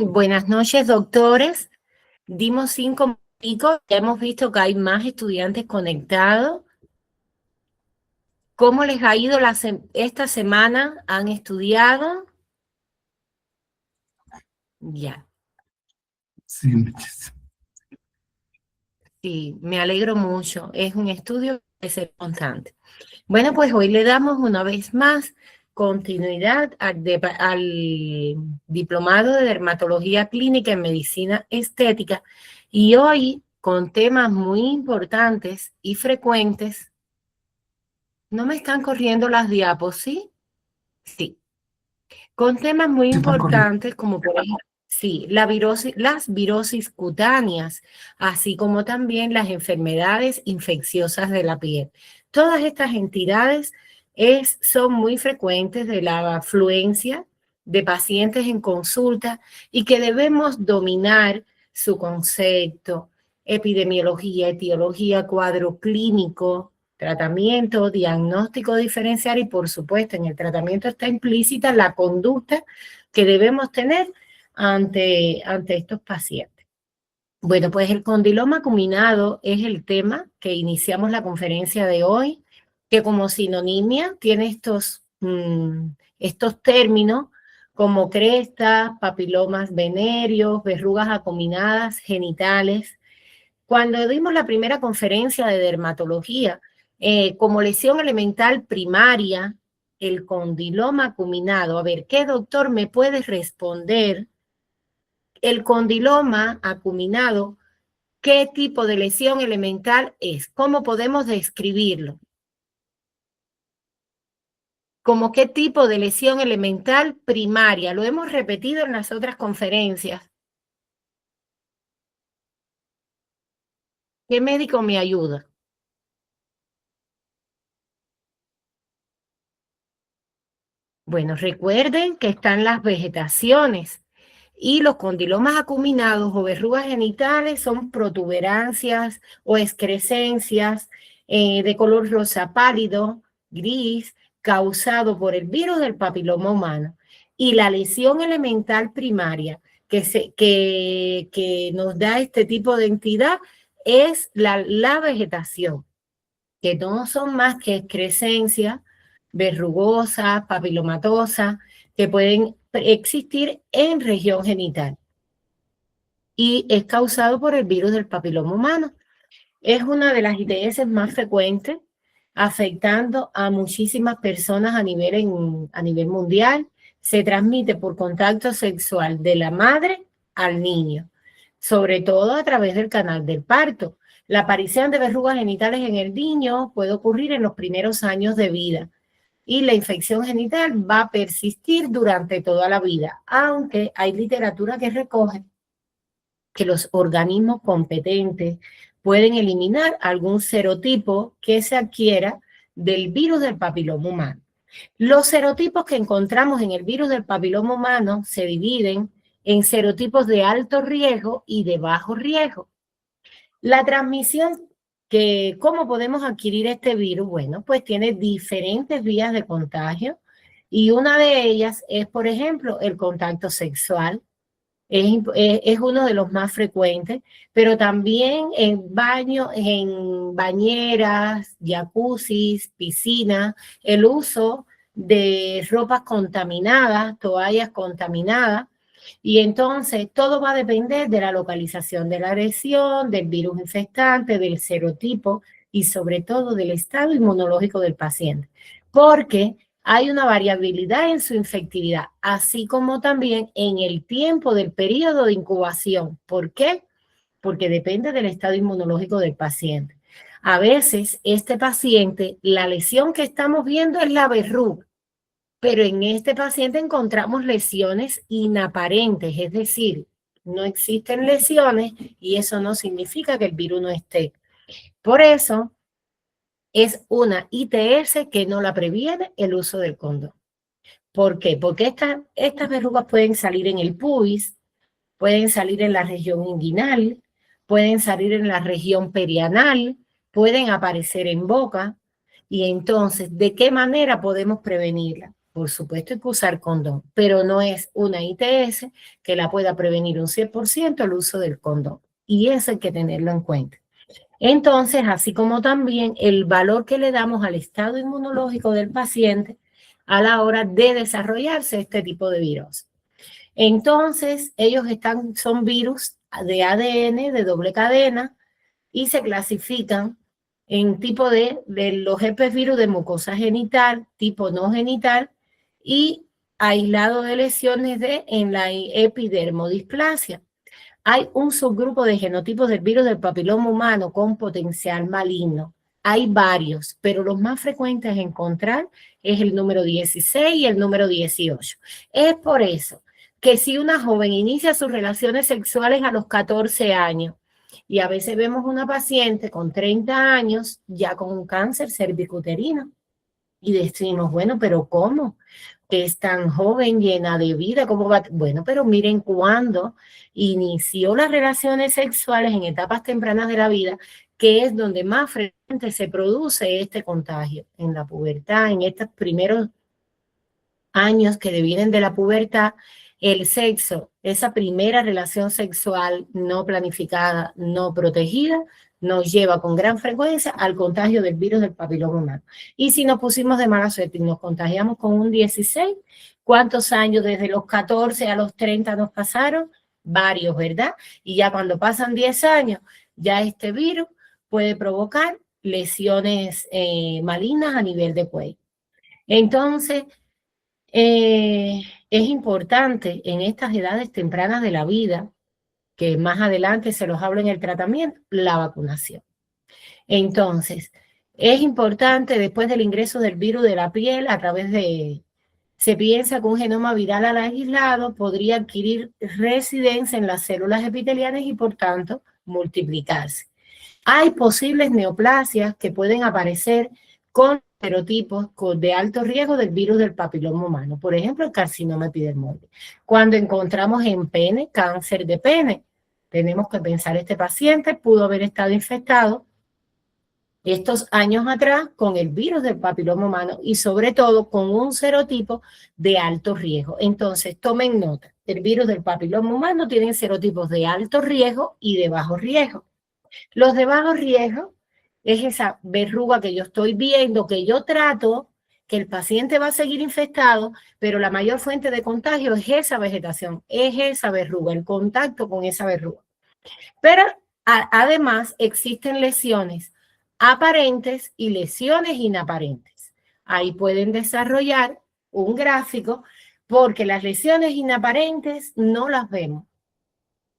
Buenas noches, doctores. Dimos 5 minutos, ya hemos visto que hay más estudiantes conectados. ¿Cómo les ha ido esta semana? ¿Han estudiado? Ya, Sí, muchísimo. sí, me alegro mucho. Es un estudio que es constante. Bueno, pues hoy le damos una vez más continuidad al diplomado de dermatología clínica en medicina estética y hoy con temas muy importantes y frecuentes. No me están corriendo las diapos, ¿sí? Sí. Con temas muy Sí, están corriendo. importantes como por ejemplo, sí, las virosis cutáneas, así como también las enfermedades infecciosas de la piel. Todas estas entidades son muy frecuentes de la afluencia de pacientes en consulta y que debemos dominar su concepto, epidemiología, etiología, cuadro clínico, tratamiento, diagnóstico diferencial y por supuesto en el tratamiento está implícita la conducta que debemos tener ante estos pacientes. Bueno, pues el condiloma acuminado es el tema que iniciamos la conferencia de hoy, que como sinonimia tiene estos términos como crestas, papilomas venéreos, verrugas acuminadas, genitales. Cuando dimos la primera conferencia de dermatología, como lesión elemental primaria, el condiloma acuminado. A ver, ¿qué doctor me puede responder? El condiloma acuminado, ¿qué tipo de lesión elemental es? ¿Cómo podemos describirlo? ¿Cómo qué tipo de lesión elemental primaria? Lo hemos repetido en las otras conferencias. ¿Qué médico me ayuda? Bueno, recuerden que están las vegetaciones y los condilomas acuminados o verrugas genitales son protuberancias o excrescencias de color rosa pálido, gris, causado por el virus del papiloma humano. Y la lesión elemental primaria que nos da este tipo de entidad es la vegetación, que no son más que excrescencias verrugosas, papilomatosas, que pueden existir en región genital y es causado por el virus del papiloma humano. Es una de las ITS más frecuentes, afectando a muchísimas personas a nivel mundial. Se transmite por contacto sexual de la madre al niño, sobre todo a través del canal del parto. La aparición de verrugas genitales en el niño puede ocurrir en los primeros años de vida y la infección genital va a persistir durante toda la vida, aunque hay literatura que recoge que los organismos competentes pueden eliminar algún serotipo que se adquiera del virus del papiloma humano. Los serotipos que encontramos en el virus del papiloma humano se dividen en serotipos de alto riesgo y de bajo riesgo. La transmisión, ¿cómo podemos adquirir este virus? Bueno, pues tiene diferentes vías de contagio y una de ellas es, por ejemplo, el contacto sexual. Es uno de los más frecuentes, pero también en baños, en bañeras, jacuzzis, piscinas, el uso de ropas contaminadas, toallas contaminadas, y entonces todo va a depender de la localización de la lesión, del virus infectante, del serotipo y sobre todo del estado inmunológico del paciente, porque hay una variabilidad en su infectividad, así como también en el tiempo del periodo de incubación. ¿Por qué? Porque depende del estado inmunológico del paciente. A veces, este paciente, la lesión que estamos viendo es la verruga, pero en este paciente encontramos lesiones inaparentes, es decir, no existen lesiones y eso no significa que el virus no esté. Por eso, es una ITS que no la previene el uso del condón. ¿Por qué? Porque estas verrugas pueden salir en el pubis, pueden salir en la región inguinal, pueden salir en la región perianal, pueden aparecer en boca. Y entonces, ¿de qué manera podemos prevenirla? Por supuesto hay que usar condón, pero no es una ITS que la pueda prevenir un 100% el uso del condón. Y eso hay que tenerlo en cuenta. Entonces, así como también el valor que le damos al estado inmunológico del paciente a la hora de desarrollarse este tipo de virus. Entonces, son virus de ADN de doble cadena y se clasifican en tipo de los herpes virus de mucosa genital, tipo no genital y aislado de lesiones en la epidermodisplasia. Hay un subgrupo de genotipos del virus del papiloma humano con potencial maligno. Hay varios, pero los más frecuentes a encontrar es el número 16 y el número 18. Es por eso que si una joven inicia sus relaciones sexuales a los 14 años, y a veces vemos una paciente con 30 años ya con un cáncer cervicuterino, y decimos, bueno, pero ¿cómo? Que es tan joven, llena de vida, ¿cómo va? Bueno, pero miren cuándo inició las relaciones sexuales en etapas tempranas de la vida, que es donde más frecuente se produce este contagio, en la pubertad, en estos primeros años que devienen de la pubertad, el sexo, esa primera relación sexual no planificada, no protegida, nos lleva con gran frecuencia al contagio del virus del papiloma humano. Y si nos pusimos de mala suerte y nos contagiamos con un 16, ¿cuántos años desde los 14 a los 30 nos pasaron? Varios, ¿verdad? Y ya cuando pasan 10 años, ya este virus puede provocar lesiones malignas a nivel de cuello. Entonces, es importante en estas edades tempranas de la vida, que más adelante se los hablo en el tratamiento, la vacunación. Entonces, es importante después del ingreso del virus de la piel se piensa que un genoma viral al aislado podría adquirir residencia en las células epiteliales y por tanto multiplicarse. Hay posibles neoplasias que pueden aparecer con serotipos de alto riesgo del virus del papiloma humano, por ejemplo, el carcinoma epidermoide. Cuando encontramos en pene, cáncer de pene, tenemos que pensar, este paciente pudo haber estado infectado estos años atrás con el virus del papiloma humano y sobre todo con un serotipo de alto riesgo. Entonces, tomen nota, el virus del papiloma humano tiene serotipos de alto riesgo y de bajo riesgo. Los de bajo riesgo es esa verruga que yo estoy viendo, que yo trato, que el paciente va a seguir infectado, pero la mayor fuente de contagio es esa vegetación, es esa verruga, el contacto con esa verruga. Pero además existen lesiones aparentes y lesiones inaparentes. Ahí pueden desarrollar un gráfico porque las lesiones inaparentes no las vemos.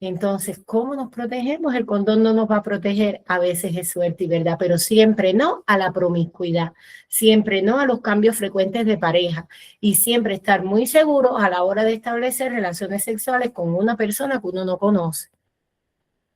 Entonces, ¿cómo nos protegemos? El condón no nos va a proteger, a veces es suerte y verdad, pero siempre no a la promiscuidad, siempre no a los cambios frecuentes de pareja y siempre estar muy seguros a la hora de establecer relaciones sexuales con una persona que uno no conoce.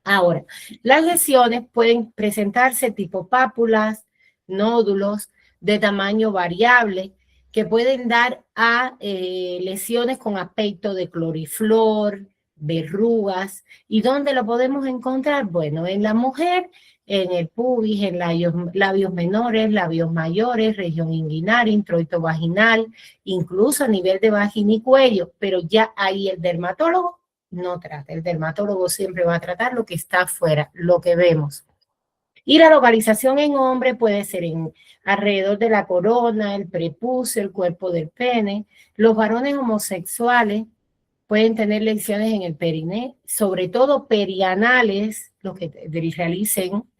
Ahora, las lesiones pueden presentarse tipo pápulas, nódulos de tamaño variable, que pueden dar a lesiones con aspecto de cloriflor, verrugas. ¿Y dónde lo podemos encontrar? Bueno, en la mujer, en el pubis, en labios menores, labios mayores, región inguinal, introito vaginal, incluso a nivel de vagina y cuello, pero ya ahí el dermatólogo no trata. El dermatólogo siempre va a tratar lo que está afuera, lo que vemos. Y la localización en hombre puede ser alrededor de la corona, el prepucio, el cuerpo del pene. Los varones homosexuales pueden tener lesiones en el periné, sobre todo perianales, los que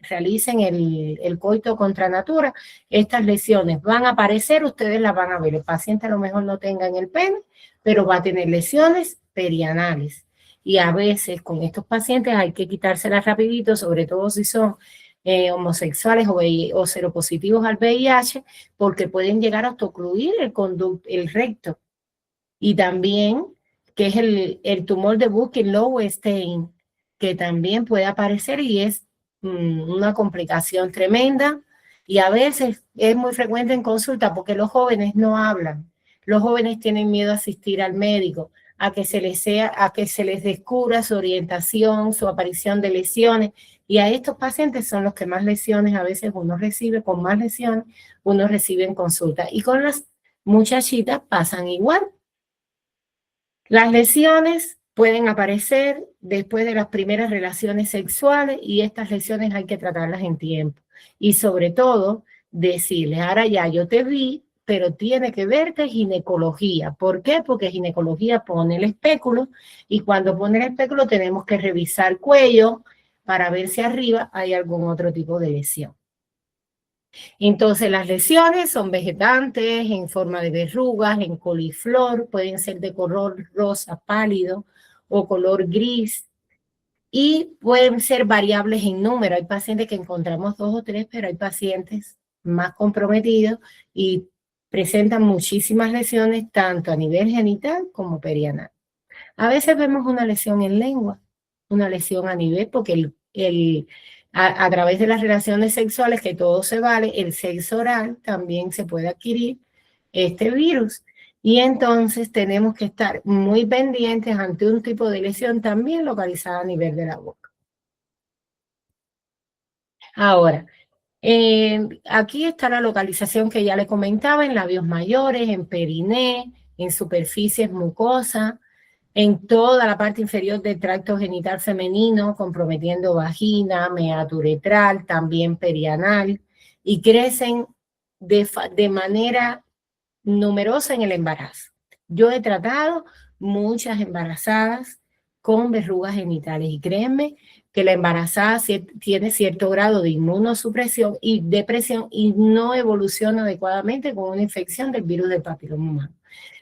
realicen el coito contra natura. Estas lesiones van a aparecer, ustedes las van a ver. El paciente a lo mejor no tenga en el pene, pero va a tener lesiones perianales. Y a veces con estos pacientes hay que quitárselas rapidito, sobre todo si son homosexuales o seropositivos al VIH, porque pueden llegar hasta ocluir el recto. Y también, que es el tumor de Burkitt-Lowenstein, que también puede aparecer y es una complicación tremenda. Y a veces es muy frecuente en consulta porque los jóvenes no hablan. Los jóvenes tienen miedo a asistir al médico, a que se les descubra su orientación, su aparición de lesiones. Y a estos pacientes son los que más lesiones a veces uno recibe, con más lesiones uno recibe en consulta. Y con las muchachitas pasan igual. Las lesiones pueden aparecer después de las primeras relaciones sexuales y estas lesiones hay que tratarlas en tiempo. Y sobre todo, decirles, ahora ya yo te vi, pero tiene que verte ginecología. ¿Por qué? Porque ginecología pone el espéculo y cuando pone el espéculo tenemos que revisar cuello para ver si arriba hay algún otro tipo de lesión. Entonces las lesiones son vegetantes en forma de verrugas, en coliflor, pueden ser de color rosa pálido o color gris y pueden ser variables en número. Hay pacientes que encontramos 2 o 3, pero hay pacientes más comprometidos y presentan muchísimas lesiones tanto a nivel genital como perianal. A veces vemos una lesión en lengua, una lesión a nivel, porque a través de las relaciones sexuales, que todo se vale, el sexo oral también se puede adquirir este virus. Y entonces tenemos que estar muy pendientes ante un tipo de lesión también localizada a nivel de la boca. Ahora, aquí está la localización que ya le comentaba, en labios mayores, en periné, en superficies mucosas, en toda la parte inferior del tracto genital femenino, comprometiendo vagina, meato uretral, también perianal, y crecen de manera numerosa en el embarazo. Yo he tratado muchas embarazadas con verrugas genitales y créanme que la embarazada tiene cierto grado de inmunosupresión y depresión y no evoluciona adecuadamente con una infección del virus del papiloma humano.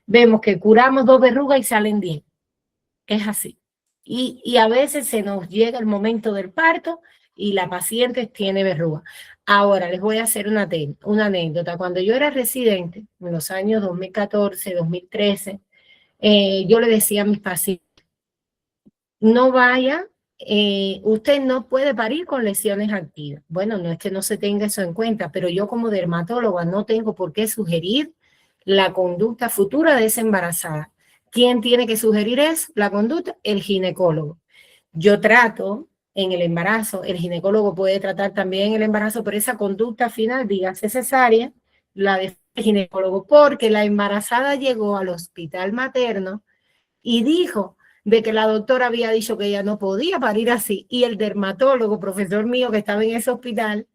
Vemos que curamos 2 verrugas y salen 10. Es así. Y a veces se nos llega el momento del parto y la paciente tiene verruga. Ahora les voy a hacer una anécdota. Cuando yo era residente, en los años 2014, 2013, yo le decía a mis pacientes, no vaya, usted no puede parir con lesiones activas. Bueno, no es que no se tenga eso en cuenta, pero yo como dermatóloga no tengo por qué sugerir la conducta futura de esa embarazada. ¿Quién tiene que sugerir eso? La conducta, el ginecólogo. Yo trato en el embarazo, el ginecólogo puede tratar también el embarazo, pero esa conducta final, dígase cesárea, la de el ginecólogo, porque la embarazada llegó al hospital materno y dijo de que la doctora había dicho que ella no podía parir así, y el dermatólogo, profesor mío que estaba en ese hospital,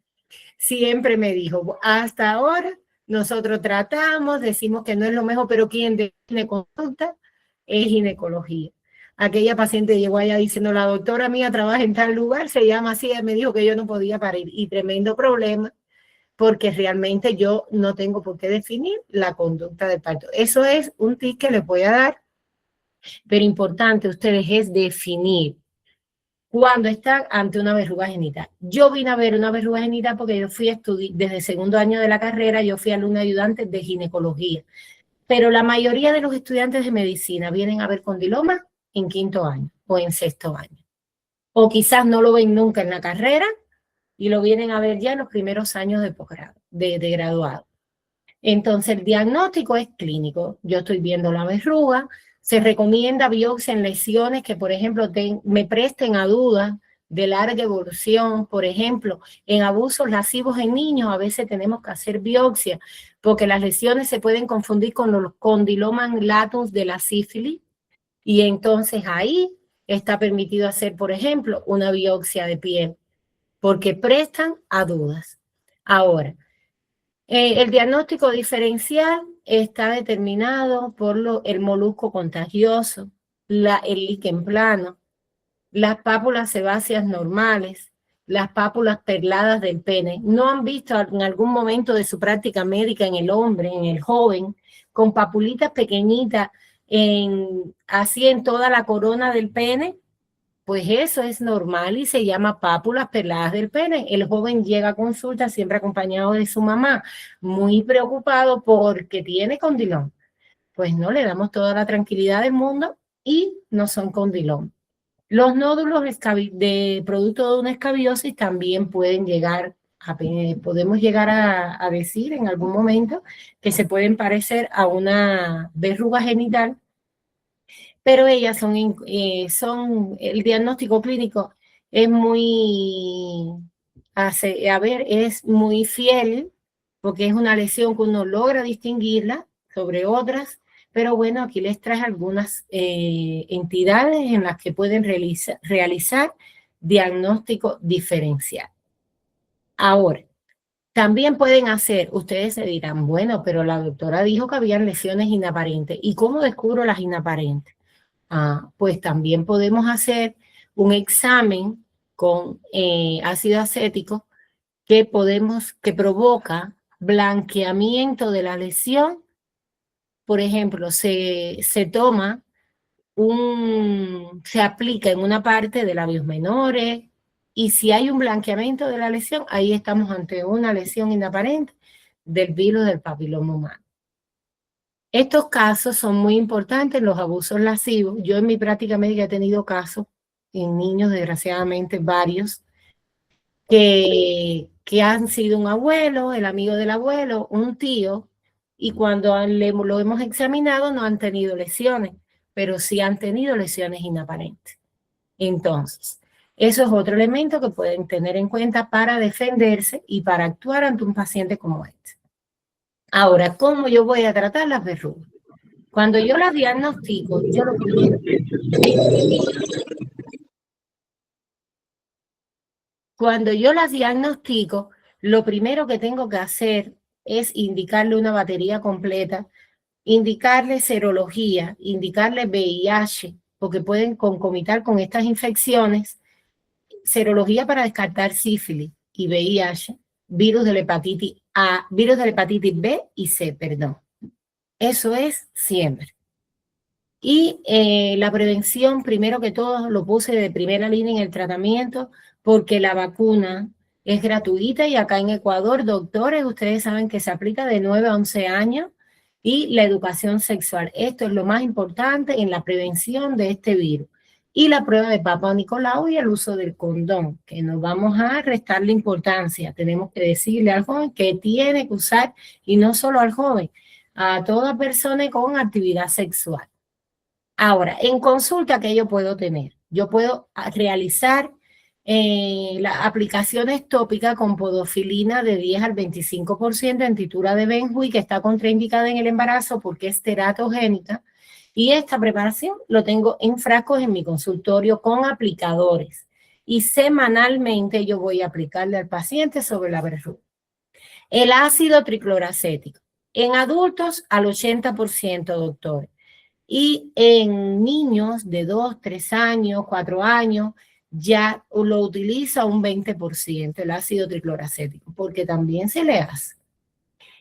siempre me dijo, hasta ahora nosotros tratamos, decimos que no es lo mejor, pero quien tiene consulta es ginecología. Aquella paciente llegó allá diciendo, la doctora mía trabaja en tal lugar, se llama así, ella me dijo que yo no podía parir, y tremendo problema, porque realmente yo no tengo por qué definir la conducta del parto. Eso es un tip que les voy a dar, pero importante ustedes es definir cuando están ante una verruga genital. Yo vine a ver una verruga genital porque yo fui a estudiar, desde el segundo año de la carrera, yo fui alumna ayudante de ginecología. Pero la mayoría de los estudiantes de medicina vienen a ver condiloma en 5º año o en 6º año. O quizás no lo ven nunca en la carrera y lo vienen a ver ya en los primeros años de posgrado, de graduado. Entonces el diagnóstico es clínico. Yo estoy viendo la verruga, se recomienda biopsia en lesiones que, por ejemplo, me presten a dudas de larga evolución. Por ejemplo, en abusos lascivos en niños a veces tenemos que hacer biopsia porque las lesiones se pueden confundir con los condilomas latus de la sífilis y entonces ahí está permitido hacer, por ejemplo, una biopsia de piel porque prestan a dudas. Ahora, el diagnóstico diferencial está determinado por el molusco contagioso, el líquen plano, las pápulas sebáceas normales, las pápulas perladas del pene. ¿No han visto en algún momento de su práctica médica en el hombre, en el joven, con papulitas pequeñitas así en toda la corona del pene? Pues eso es normal y se llama pápulas perladas del pene. El joven llega a consulta siempre acompañado de su mamá, muy preocupado porque tiene condilón. Pues no, le damos toda la tranquilidad del mundo y no son condilón. Los nódulos de producto de una escabiosis también pueden llegar podemos llegar a decir en algún momento que se pueden parecer a una verruga genital, pero ellas el diagnóstico clínico es es muy fiel, porque es una lesión que uno logra distinguirla, sobre otras, pero bueno, aquí les traje algunas entidades en las que pueden realizar diagnóstico diferencial. Ahora, también pueden hacer, ustedes se dirán, bueno, pero la doctora dijo que habían lesiones inaparentes. ¿Y cómo descubro las inaparentes? Pues también podemos hacer un examen con ácido acético que provoca blanqueamiento de la lesión. Por ejemplo, se aplica en una parte de labios menores, y si hay un blanqueamiento de la lesión, ahí estamos ante una lesión inaparente del virus del papiloma humano. Estos casos son muy importantes, los abusos lascivos. Yo en mi práctica médica he tenido casos en niños, desgraciadamente varios, que han sido un abuelo, el amigo del abuelo, un tío, y cuando lo hemos examinado no han tenido lesiones, pero sí han tenido lesiones inaparentes. Entonces, eso es otro elemento que pueden tener en cuenta para defenderse y para actuar ante un paciente como este. Ahora, ¿cómo yo voy a tratar las verrugas? Cuando yo las diagnostico, lo primero que tengo que hacer es indicarle una batería completa, indicarle serología, indicarle VIH, porque pueden concomitar con estas infecciones, serología para descartar sífilis y VIH, virus de la hepatitis A, virus de la hepatitis B y C, perdón. Eso es siempre. Y la prevención, primero que todo, lo puse de primera línea en el tratamiento, porque la vacuna es gratuita y acá en Ecuador, doctores, ustedes saben que se aplica de 9 a 11 años, y la educación sexual. Esto es lo más importante en la prevención de este virus. Y la prueba de Papa Nicolau y el uso del condón, que no vamos a restarle importancia. Tenemos que decirle al joven que tiene que usar, y no solo al joven, a toda persona con actividad sexual. Ahora, en consulta, ¿qué yo puedo tener? Yo puedo realizar las aplicaciones tópicas con podofilina de 10 al 25% en tintura de Benjuí, que está contraindicada en el embarazo porque es teratogénica. Y esta preparación lo tengo en frascos en mi consultorio con aplicadores. Y semanalmente yo voy a aplicarle al paciente sobre la verruga. El ácido tricloracético. En adultos al 80%, doctores. Y en niños de 2, 3 años, 4 años, ya lo utiliza un 20% el ácido tricloracético, porque también se le hace.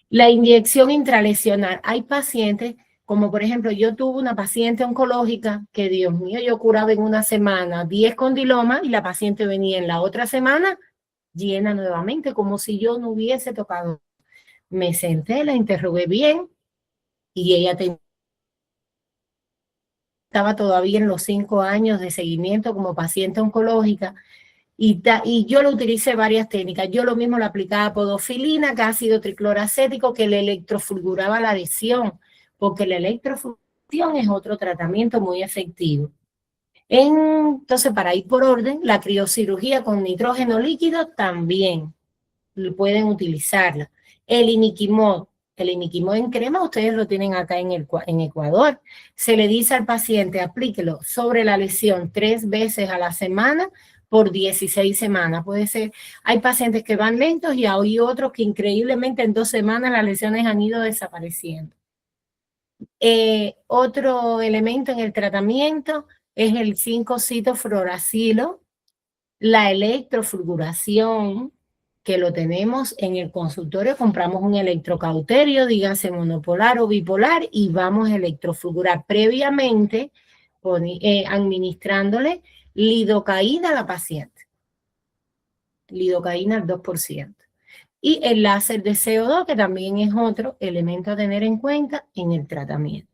La inyección intralesional. Hay pacientes, como por ejemplo, yo tuve una paciente oncológica que, Dios mío, yo curaba en una semana 10 condilomas y la paciente venía en la otra semana llena nuevamente, como si yo no hubiese tocado. Me senté, la interrogué bien y ella estaba todavía en los 5 años de seguimiento como paciente oncológica, y yo lo utilicé varias técnicas. Yo lo mismo le aplicaba podofilina, que ácido tricloracético, que le electrofulguraba la lesión, porque la electrofulguración es otro tratamiento muy efectivo. Entonces, para ir por orden, la criocirugía con nitrógeno líquido también pueden utilizarla. El iniquimod en crema, ustedes lo tienen acá en Ecuador. Se le dice al paciente, aplíquelo sobre la lesión 3 veces a la semana por 16 semanas. Puede ser, hay pacientes que van lentos y hay otros que increíblemente en 2 semanas las lesiones han ido desapareciendo. Otro elemento en el tratamiento es el 5-citofluoracilo, la electrofulguración, que lo tenemos en el consultorio. Compramos un electrocauterio, dígase monopolar o bipolar, y vamos a electrofulgurar previamente administrándole lidocaína a la paciente. Lidocaína al 2%. Y el láser de CO2, que también es otro elemento a tener en cuenta en el tratamiento.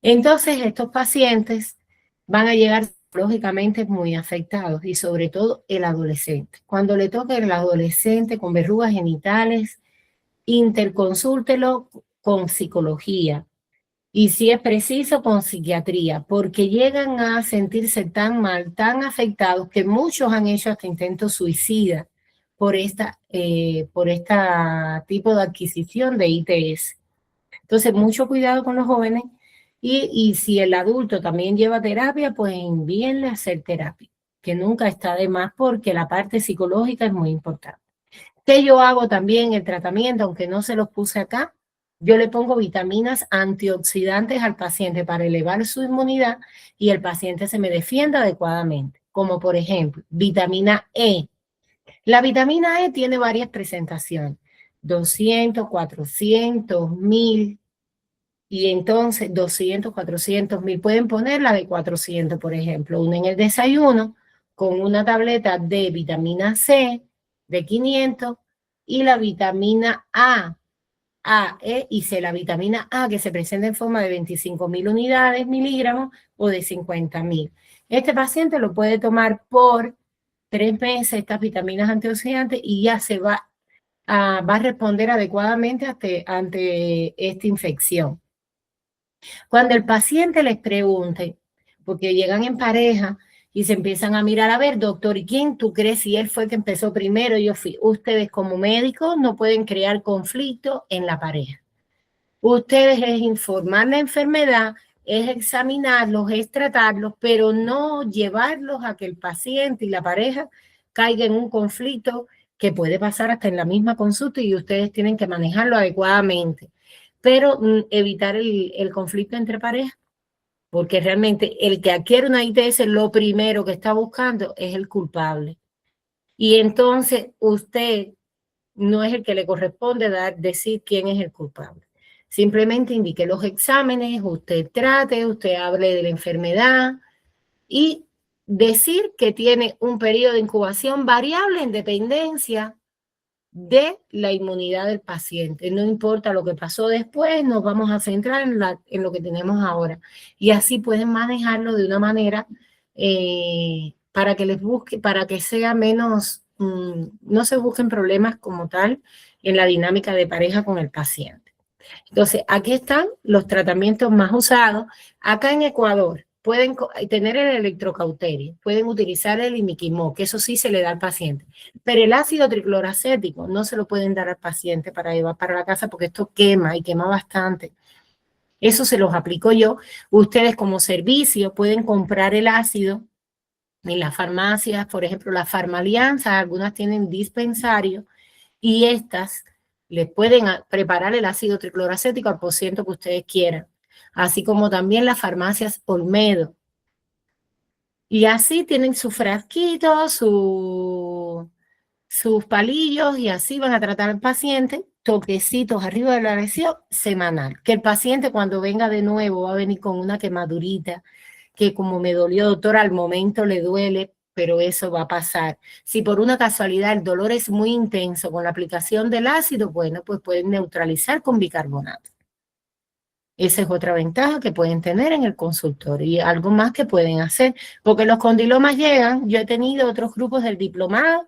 Entonces, estos pacientes van a llegar lógicamente muy afectados, y sobre todo el adolescente. Cuando le toque el adolescente con verrugas genitales, interconsúltelo con psicología, y si es preciso con psiquiatría, porque llegan a sentirse tan mal, tan afectados, que muchos han hecho hasta intentos suicidas por esta tipo de adquisición de ITS. Entonces, mucho cuidado con los jóvenes y si el adulto también lleva terapia, pues envíenle a hacer terapia, que nunca está de más porque la parte psicológica es muy importante. ¿Qué yo hago también en el tratamiento? Aunque no se los puse acá, yo le pongo vitaminas antioxidantes al paciente para elevar su inmunidad y el paciente se me defienda adecuadamente, como por ejemplo, vitamina E. La vitamina E tiene varias presentaciones, 200, 400, 1000, y entonces 200, 400, 1000. Pueden poner la de 400, por ejemplo, una en el desayuno con una tableta de vitamina C de 500 y la vitamina A, E y C. La vitamina A que se presenta en forma de 25.000 unidades, miligramos o de 50.000. Este paciente lo puede tomar por 3 meses, estas vitaminas antioxidantes, y ya va a responder adecuadamente ante esta infección. Cuando el paciente les pregunte, porque llegan en pareja y se empiezan a mirar, a ver, doctor, ¿y quién tú crees? Si él fue el que empezó primero, yo fui. Ustedes como médicos no pueden crear conflicto en la pareja. Ustedes es informar la enfermedad, es examinarlos, es tratarlos, pero no llevarlos a que el paciente y la pareja caigan en un conflicto que puede pasar hasta en la misma consulta y ustedes tienen que manejarlo adecuadamente. Pero evitar el conflicto entre parejas, porque realmente el que adquiere una ITS lo primero que está buscando es el culpable. Y entonces usted no es el que le corresponde decir quién es el culpable. Simplemente indique los exámenes, usted trate, usted hable de la enfermedad y decir que tiene un periodo de incubación variable en dependencia de la inmunidad del paciente. No importa lo que pasó después, nos vamos a centrar en lo que tenemos ahora. Y así pueden manejarlo de una manera para que les busque, para que sea menos, no se busquen problemas como tal en la dinámica de pareja con el paciente. Entonces, aquí están los tratamientos más usados. Acá en Ecuador pueden tener el electrocauterio, pueden utilizar el imiquimod, que eso sí se le da al paciente. Pero el ácido tricloracético no se lo pueden dar al paciente para llevar para la casa porque esto quema y quema bastante. Eso se los aplico yo. Ustedes como servicio pueden comprar el ácido en las farmacias, por ejemplo, las Farmalianzas, algunas tienen dispensario y estas les pueden preparar el ácido tricloracético al porciento que ustedes quieran, así como también las farmacias Olmedo. Y así tienen su frasquito, sus palillos y así van a tratar al paciente, toquecitos arriba de la lesión semanal. Que el paciente cuando venga de nuevo va a venir con una quemadurita, que como me dolió, doctor, al momento le duele, pero eso va a pasar. Si por una casualidad el dolor es muy intenso con la aplicación del ácido, bueno, pues pueden neutralizar con bicarbonato. Esa es otra ventaja que pueden tener en el consultorio y algo más que pueden hacer, porque los condilomas llegan. Yo he tenido otros grupos del diplomado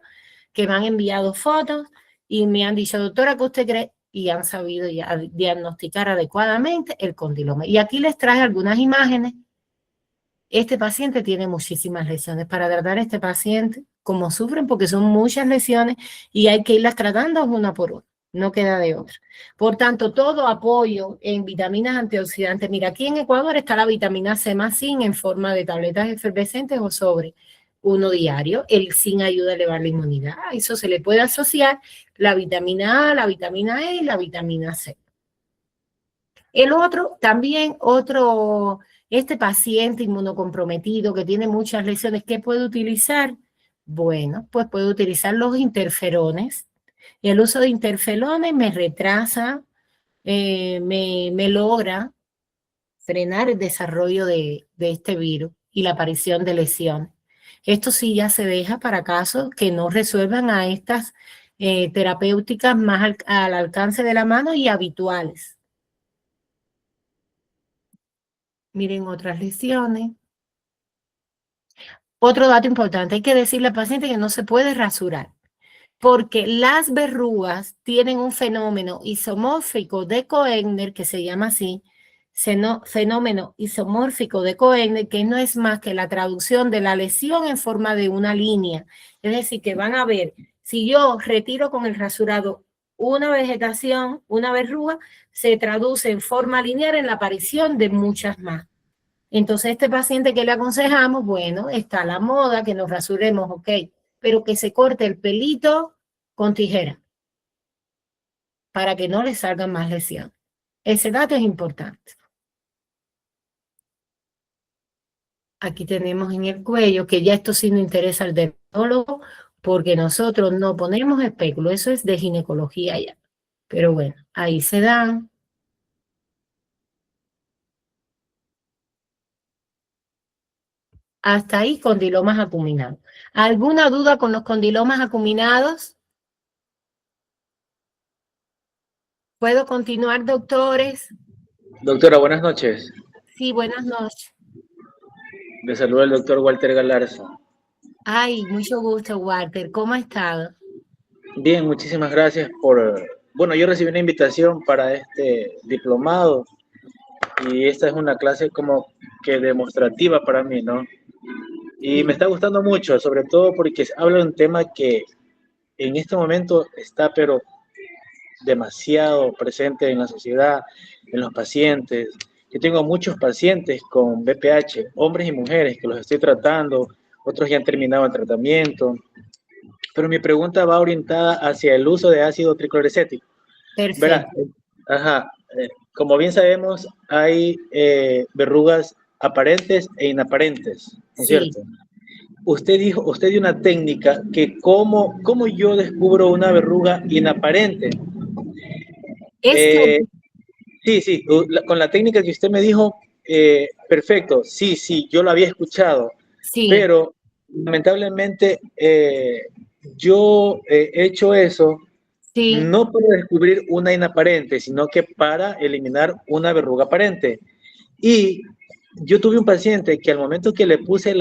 que me han enviado fotos y me han dicho, doctora, ¿qué usted cree? Y han sabido ya diagnosticar adecuadamente el condiloma. Y aquí les traje algunas imágenes. Este paciente tiene muchísimas lesiones. Para tratar a este paciente, como sufren, porque son muchas lesiones y hay que irlas tratando una por una. No queda de otra. Por tanto, todo apoyo en vitaminas antioxidantes. Mira, aquí en Ecuador está la vitamina C más zinc en forma de tabletas efervescentes o sobre uno diario. El zinc ayuda a elevar la inmunidad. A eso se le puede asociar la vitamina A, la vitamina E y la vitamina C. El otro, también este paciente inmunocomprometido que tiene muchas lesiones, ¿qué puede utilizar? Bueno, pues puede utilizar los interferones. Y el uso de interferones me retrasa, me logra frenar el desarrollo de este virus y la aparición de lesiones. Esto sí ya se deja para casos que no resuelvan a estas terapéuticas más al alcance de la mano y habituales. Miren otras lesiones. Otro dato importante, hay que decirle al paciente que no se puede rasurar, porque las verrugas tienen un fenómeno isomórfico de Koegner, que se llama así, fenómeno isomórfico de Koegner, que no es más que la traducción de la lesión en forma de una línea. Es decir, que van a ver, si yo retiro con el rasurado una vegetación, una verruga, se traduce en forma lineal en la aparición de muchas más. Entonces, este paciente que le aconsejamos, bueno, está a la moda, que nos rasuremos, ok, pero que se corte el pelito con tijera para que no le salgan más lesiones. Ese dato es importante. Aquí tenemos en el cuello, que ya esto sí nos interesa al dermatólogo, porque nosotros no ponemos espéculo, eso es de ginecología ya. Pero bueno, ahí se dan. Hasta ahí condilomas acuminados. ¿Alguna duda con los condilomas acuminados? ¿Puedo continuar, doctores? Doctora, buenas noches. Sí, buenas noches. Le saluda el doctor Walter Galarza. Ay, mucho gusto, Walter. ¿Cómo ha estado? Bien, muchísimas gracias por... Bueno, yo recibí una invitación para este diplomado y esta es una clase como que demostrativa para mí, ¿no? Y me está gustando mucho, sobre todo porque habla de un tema que en este momento está pero demasiado presente en la sociedad, en los pacientes. Yo tengo muchos pacientes con BPH, hombres y mujeres, que los estoy tratando, otros ya han terminado el tratamiento, pero mi pregunta va orientada hacia el uso de ácido tricloracético. Verá, Perfecto. como bien sabemos, hay verrugas aparentes e inaparentes, ¿no es Sí. cierto? Usted dio una técnica que cómo yo descubro una verruga inaparente. Es que Sí, con la técnica que usted me dijo, perfecto, sí, yo lo había escuchado, sí, pero lamentablemente yo he hecho eso sí. no para descubrir una inaparente, sino que para eliminar una verruga aparente. Y yo tuve un paciente que al momento que le puse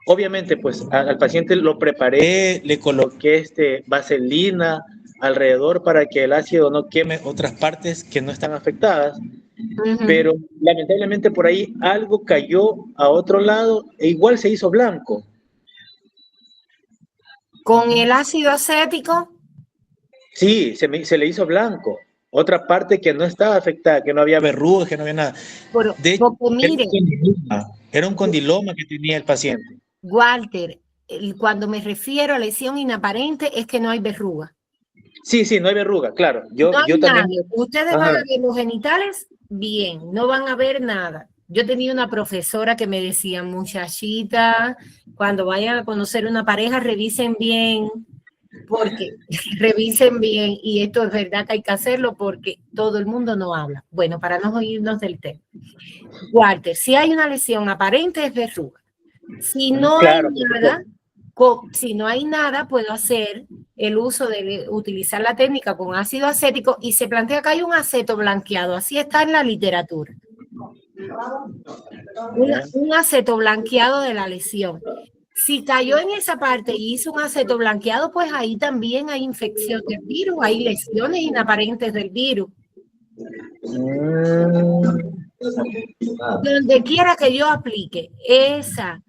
obviamente pues al paciente lo preparé, le coloqué vaselina alrededor para que el ácido no queme otras partes que no están afectadas, Ujú. pero lamentablemente por ahí algo cayó a otro lado e igual se hizo blanco. Con el ácido acético, Sí, se le hizo blanco. Otra parte que no estaba afectada, que no había verrugas, que no había nada. De hecho, porque mire, era un condiloma que tenía el paciente. Walter, cuando me refiero a lesión inaparente es que no hay verruga. Sí, no hay verruga, claro. No Yo hay también. nada. Ustedes van Ajá. a ver los genitales bien, no van a ver nada. Yo tenía una profesora que me decía, muchachita, cuando vayan a conocer una pareja, revisen bien, porque revisen bien, y esto es verdad que hay que hacerlo porque todo el mundo no habla. Bueno, para no irnos del tema. Walter, si hay una lesión aparente es verruga. Si no hay Claro, nada, si no hay nada, puedo hacer el uso de utilizar la técnica con ácido acético y se plantea que hay un aceto blanqueado. Así está en la literatura. Un aceto blanqueado de la lesión. Si cayó en esa parte y hizo un aceto blanqueado, pues ahí también hay infección del virus, hay lesiones inaparentes del virus. Donde quiera que yo aplique esa,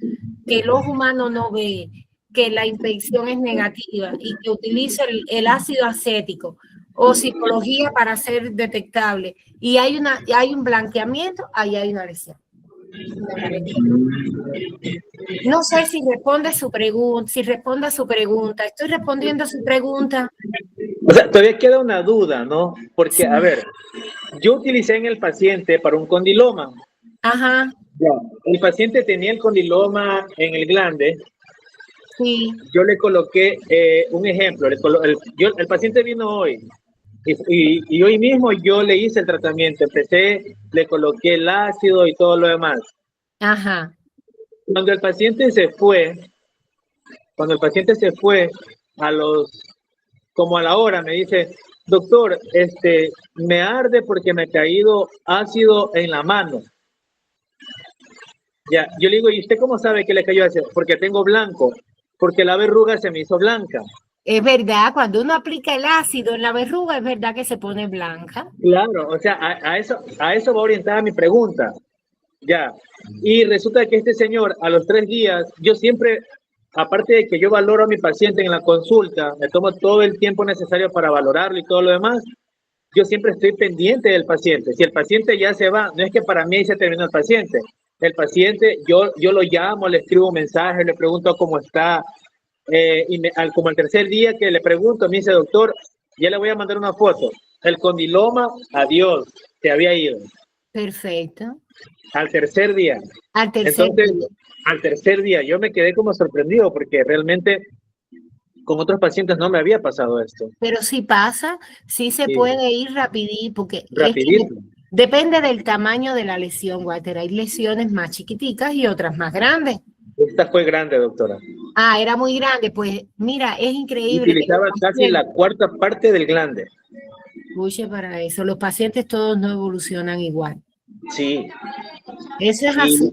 que el ojo humano no ve, que la infección es negativa y que utilice el ácido acético o psicología para ser detectable y hay un blanqueamiento, ahí hay una lesión. No sé si responde su pregunta, Estoy respondiendo a su pregunta. O sea, todavía queda una duda, ¿no? Porque, Sí. a ver, yo utilicé en el paciente para un condiloma. Ajá. El paciente tenía el condiloma en el glande. Sí. Yo le coloqué un ejemplo. El paciente vino hoy y hoy mismo yo le hice el tratamiento. Le coloqué el ácido y todo lo demás. Ajá. Cuando el paciente se fue, como a la hora, me dice, doctor, me arde porque me ha caído ácido en la mano. Ya, yo le digo, ¿y usted cómo sabe que le cayó ácido? Porque tengo blanco, porque la verruga se me hizo blanca. Es verdad, cuando uno aplica el ácido en la verruga, es verdad que se pone blanca. Claro, o sea, a eso va orientada mi pregunta. Ya. Y resulta que este señor, a los 3 días, yo siempre aparte de que yo valoro a mi paciente en la consulta, me tomo todo el tiempo necesario para valorarlo y todo lo demás, yo siempre estoy pendiente del paciente. Si el paciente ya se va, no es que para mí se terminó el paciente. El paciente, yo lo llamo, le escribo un mensaje, le pregunto cómo está. Como el tercer día que le pregunto, me dice, doctor, ya le voy a mandar una foto. El condiloma, adiós, se había ido. Perfecto. Al tercer día. Al tercer Entonces, día. al tercer día, yo me quedé como sorprendido porque realmente con otros pacientes no me había pasado esto. Pero si pasa, sí se Sí. puede ir rapidito, porque es que Rapidito. depende del tamaño de la lesión, Walter. Hay lesiones más chiquiticas y otras más grandes. Esta fue grande, doctora. Ah, era muy grande. Pues mira, es increíble que Utilizaba casi la cuarta parte del glande. escuche para eso. Los pacientes todos no evolucionan igual. Sí. Eso es así.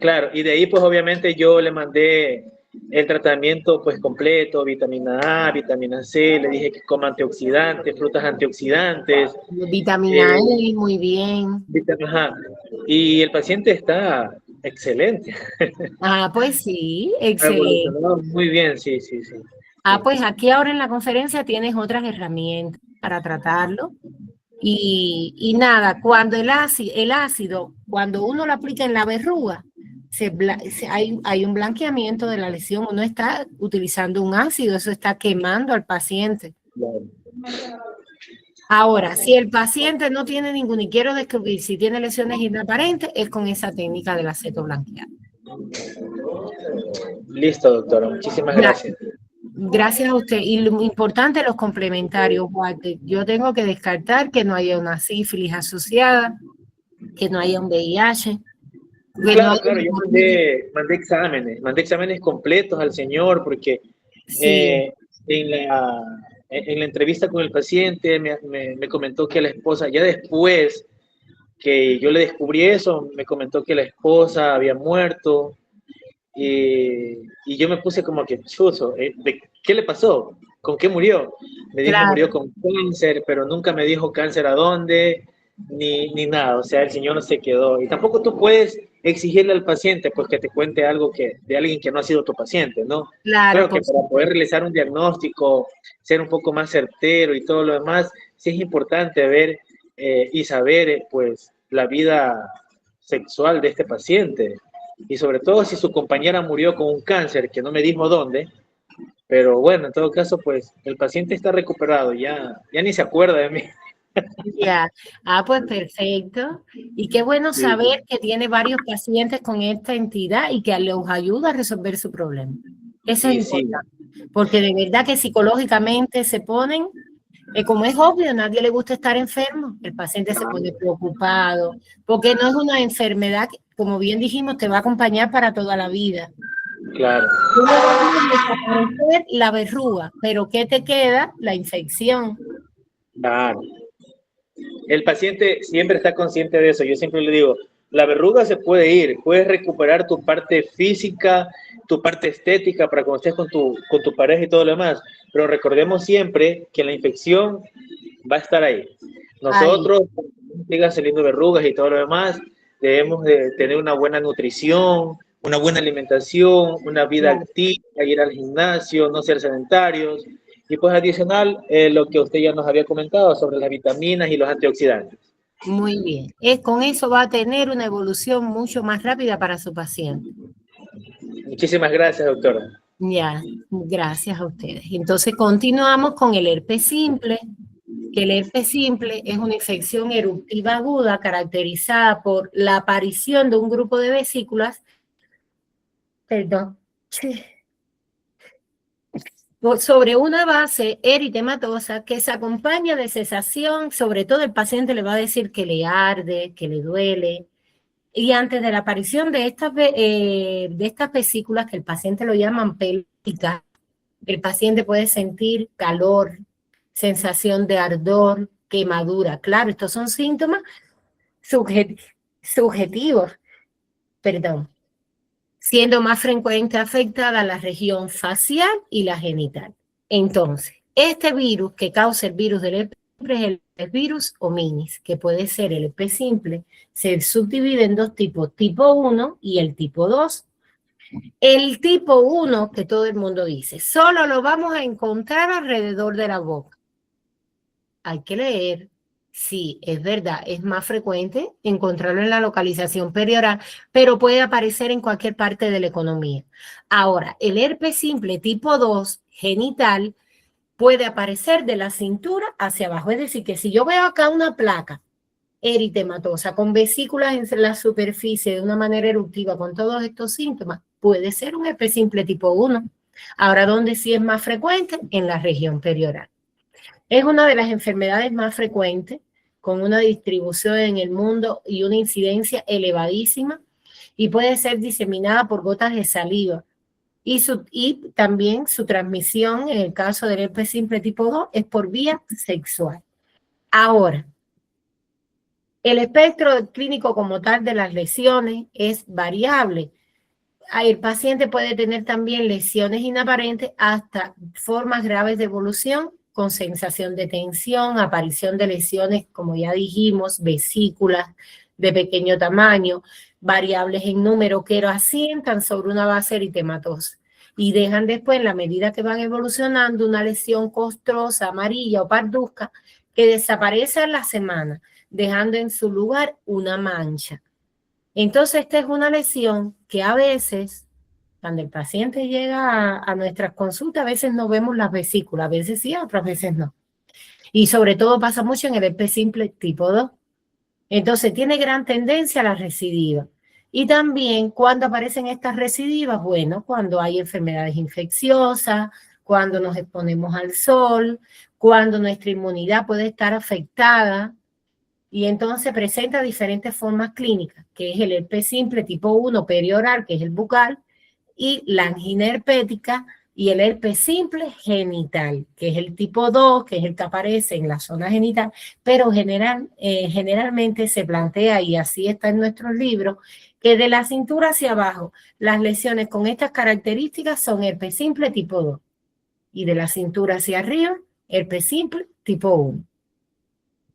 Claro, y de ahí pues obviamente yo le mandé el tratamiento pues completo, vitamina A, vitamina C, le dije que coma antioxidantes, frutas antioxidantes. Vitamina E, muy bien. Ajá. Y el paciente está excelente. Ah, pues sí, Ha excelente. evolucionado muy bien, sí, sí, sí. Ah, pues aquí ahora en la conferencia tienes otras herramientas para tratarlo. Y nada, cuando el ácido, cuando uno lo aplica en la verruga, hay un blanqueamiento de la lesión. Uno está utilizando un ácido, eso está quemando al paciente. Claro. Ahora, si el paciente no tiene ningún, y quiero descubrir si tiene lesiones inaparentes, es con esa técnica del aceto blanqueado. Listo, doctora. Muchísimas gracias. Gracias a usted. Y lo importante, los complementarios, Walter. Yo tengo que descartar que no haya una sífilis asociada, que no haya un VIH. Claro, claro, yo mandé exámenes completos al señor porque Sí. en la entrevista con el paciente me comentó que la esposa, ya después que yo le descubrí eso, me comentó que la esposa había muerto y yo me puse como que chuzo, ¿qué le pasó? ¿Con qué murió? Me dijo murió Claro, con cáncer, pero nunca me dijo cáncer a dónde, ni nada, o sea, el señor se quedó. Y tampoco tú puedes exigirle al paciente pues que te cuente algo de alguien que no ha sido tu paciente, ¿no? claro, Claro que por para poder supuesto. realizar un diagnóstico, ser un poco más certero y todo lo demás, sí es importante ver y saber pues la vida sexual de este paciente. Y sobre todo si su compañera murió con un cáncer que no me dijo dónde, pero bueno, en todo caso, pues el paciente está recuperado, ya ni se acuerda de mí. Ya. Ah, pues perfecto. Y qué bueno Sí, saber que tiene varios pacientes con esta entidad y que los ayuda a resolver su problema. Eso es sí, sí, importante, porque de verdad que psicológicamente se ponen, como es obvio, a nadie le gusta estar enfermo, el paciente se pone preocupado, porque no es una enfermedad que, como bien dijimos, te va a acompañar para toda la vida. claro, Uno va a desaparecer la verruga, pero ¿qué te queda? La infección. claro. El paciente siempre está consciente de eso. Yo siempre le digo, la verruga se puede ir, puedes recuperar tu parte física, tu parte estética para cuando estés con tu pareja y todo lo demás. Pero recordemos siempre que la infección va a estar ahí. Ahí, Nosotros, sigan saliendo verrugas y todo lo demás, debemos de tener una buena nutrición, una buena alimentación, una vida claro. activa, ir al gimnasio, no ser sedentarios. Y pues adicional, lo que usted ya nos había comentado sobre las vitaminas y los antioxidantes. Muy bien. Con eso va a tener una evolución mucho más rápida para su paciente. Muchísimas gracias, doctora. Ya, gracias a ustedes. Entonces continuamos con el herpes simple, que el herpes simple es una infección eruptiva aguda caracterizada por la aparición de un grupo de vesículas, perdón, sobre una base eritematosa que se acompaña de cesación, sobre todo el paciente le va a decir que le arde, que le duele. Y antes de la aparición de estas vesículas, que el paciente lo llaman pélvicas, el paciente puede sentir calor, sensación de ardor, quemadura. Claro, estos son síntomas subjetivos, perdón, siendo más frecuente afectada la región facial y la genital. Entonces, este virus que causa el virus del herpes es el virus hominis, que puede ser el herpes simple, se subdivide en dos tipos, tipo 1 y el tipo 2. El tipo 1, que todo el mundo dice, solo lo vamos a encontrar alrededor de la boca. Hay que leer. Sí, es verdad, es más frecuente encontrarlo en la localización perioral, pero puede aparecer en cualquier parte de la economía. Ahora, el herpes simple tipo 2, genital, puede aparecer de la cintura hacia abajo. Es decir, que si yo veo acá una placa eritematosa con vesículas en la superficie de una manera eruptiva con todos estos síntomas, puede ser un herpes simple tipo 1. Ahora, ¿dónde sí es más frecuente? En la región perioral. Es una de las enfermedades más frecuentes, con una distribución en el mundo y una incidencia elevadísima, y puede ser diseminada por gotas de saliva. Y también su transmisión, en el caso del herpes simple tipo 2, es por vía sexual. Ahora, el espectro clínico como tal de las lesiones es variable. El paciente puede tener también lesiones inaparentes hasta formas graves de evolución con sensación de tensión, aparición de lesiones, como ya dijimos, vesículas de pequeño tamaño, variables en número que asientan sobre una base eritematosa y dejan después, en la medida que van evolucionando, una lesión costrosa, amarilla o parduzca que desaparece a la semana, dejando en su lugar una mancha. Entonces, esta es una lesión que a veces, cuando el paciente llega a nuestras consultas, a veces no vemos las vesículas, a veces sí, otras veces no. Y sobre todo pasa mucho en el herpes simple tipo 2. Entonces, tiene gran tendencia a la recidiva. Y también, cuando aparecen estas recidivas, bueno, cuando hay enfermedades infecciosas, cuando nos exponemos al sol, cuando nuestra inmunidad puede estar afectada, y entonces presenta diferentes formas clínicas, que es el herpes simple tipo 1 perioral, que es el bucal, y la angina herpética, y el herpes simple genital, que es el tipo 2, que es el que aparece en la zona genital, pero generalmente se plantea, y así está en nuestros libros, que de la cintura hacia abajo, las lesiones con estas características son herpes simple tipo 2, y de la cintura hacia arriba, herpes simple tipo 1.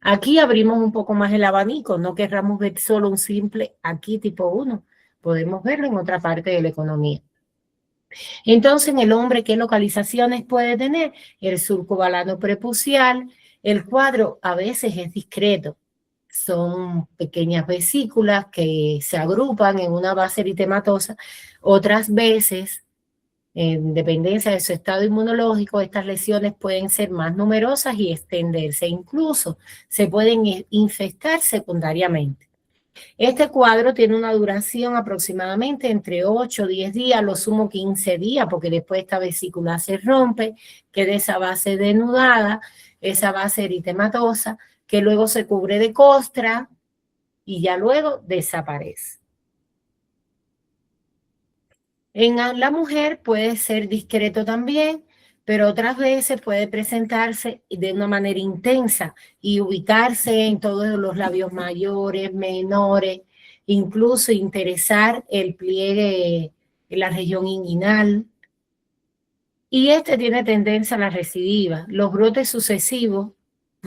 Aquí abrimos un poco más el abanico, no querramos ver solo un simple aquí tipo 1, podemos verlo en otra parte de la economía. Entonces, en el hombre, ¿qué localizaciones puede tener? El surco balano prepucial, el cuadro a veces es discreto, son pequeñas vesículas que se agrupan en una base eritematosa, otras veces, en dependencia de su estado inmunológico, estas lesiones pueden ser más numerosas y extenderse, incluso se pueden infestar secundariamente. Este cuadro tiene una duración aproximadamente entre 8 o 10 días, lo sumo 15 días, porque después esta vesícula se rompe, queda esa base denudada, esa base eritematosa, que luego se cubre de costra y ya luego desaparece. En la mujer puede ser discreto también, pero otras veces puede presentarse de una manera intensa y ubicarse en todos los labios mayores, menores, incluso interesar el pliegue en la región inguinal. Y este tiene tendencia a la recidiva. Los brotes sucesivos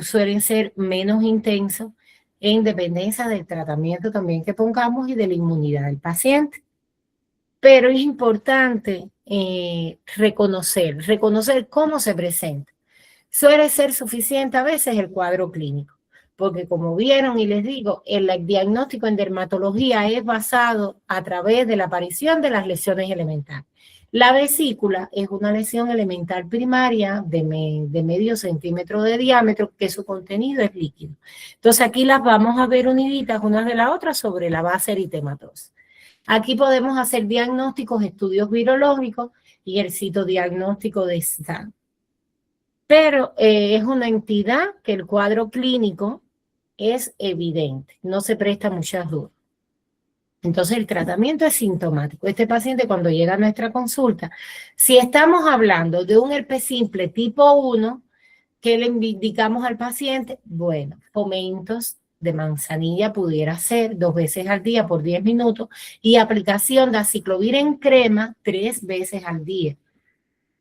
suelen ser menos intensos en dependencia del tratamiento también que pongamos y de la inmunidad del paciente. Pero es importante reconocer cómo se presenta. Suele ser suficiente a veces el cuadro clínico, porque como vieron y les digo, el diagnóstico en dermatología es basado a través de la aparición de las lesiones elementales. La vesícula es una lesión elemental primaria de medio centímetro de diámetro, que su contenido es líquido. Entonces aquí las vamos a ver uniditas unas de la otra sobre la base eritematosa. Aquí podemos hacer diagnósticos, estudios virológicos y el citodiagnóstico de STAN. Pero es una entidad que el cuadro clínico es evidente, no se presta muchas dudas. Entonces el tratamiento es sintomático. Este paciente cuando llega a nuestra consulta, si estamos hablando de un herpes simple tipo 1, ¿qué le indicamos al paciente? Bueno, fomentos de manzanilla pudiera ser 2 veces al día por 10 minutos y aplicación de aciclovir en crema 3 veces al día,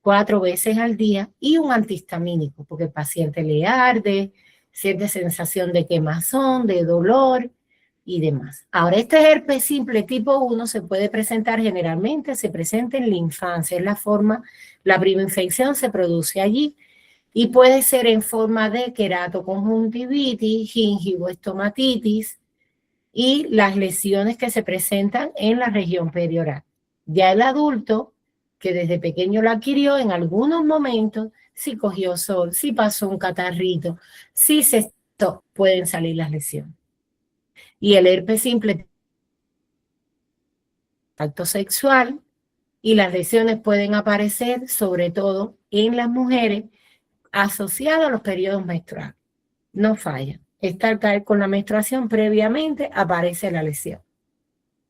4 veces al día y un antihistamínico porque el paciente le arde, siente sensación de quemazón, de dolor, y demás. Ahora, este herpes simple tipo 1 se puede presentar generalmente, se presenta en la infancia, es la forma, la primera infección se produce allí y puede ser en forma de queratoconjuntivitis, gingivoestomatitis y las lesiones que se presentan en la región perioral. Ya el adulto, que desde pequeño lo adquirió, en algunos momentos, si cogió sol, si pasó un catarrito, si se pueden salir las lesiones. Y el herpes simple, acto sexual, y las lesiones pueden aparecer sobre todo en las mujeres asociadas a los periodos menstruales. No falla. Estar con la menstruación previamente aparece la lesión.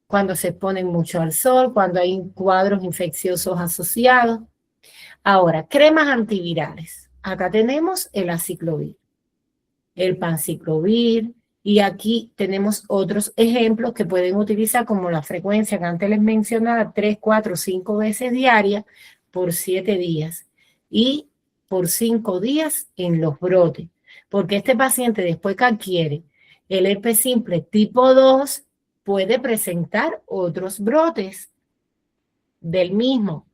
Cuando se exponen mucho al sol, cuando hay cuadros infecciosos asociados. Ahora, cremas antivirales. Acá tenemos el aciclovir, el panciclovir, y aquí tenemos otros ejemplos que pueden utilizar como la frecuencia que antes les mencionaba, 3, 4, 5 veces diarias por 7 días y por 5 días en los brotes. Porque este paciente después que adquiere el herpes simple tipo 2 puede presentar otros brotes del mismo.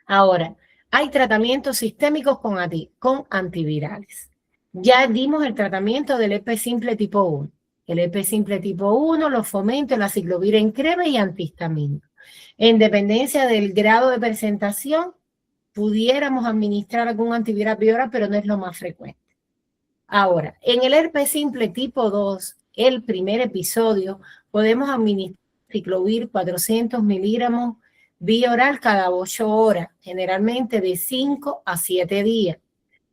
Ahora, hay tratamientos sistémicos con antivirales. Ya dimos el tratamiento del herpes simple tipo 1. El herpes simple tipo 1, los fomento, la aciclovir en crema y antihistamínico. En dependencia del grado de presentación, pudiéramos administrar algún antiviral vioral, pero no es lo más frecuente. Ahora, en el herpes simple tipo 2, el primer episodio, podemos administrar aciclovir 400 miligramos vía oral cada 8 horas, generalmente de 5 a 7 días.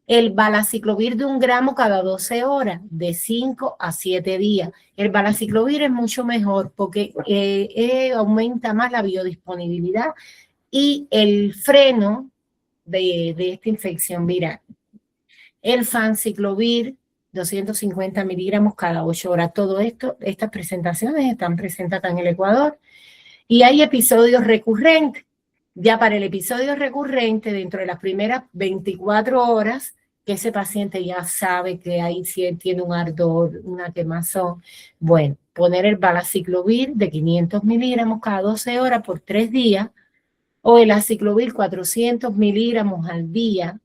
El valaciclovir de 1 gramo cada 12 horas, de 5 a 7 días. El valaciclovir es mucho mejor porque aumenta más la biodisponibilidad y el freno de esta infección viral. El fanciclovir, 250 miligramos cada 8 horas. Todo esto, estas presentaciones están presentadas en el Ecuador. Y hay episodios recurrentes. Ya para el episodio recurrente, dentro de las primeras 24 horas, que ese paciente ya sabe que ahí tiene un ardor, una quemazón, bueno, poner el valaciclovir de 500 miligramos cada 12 horas por 3 días, o el aciclovir 400 miligramos al día,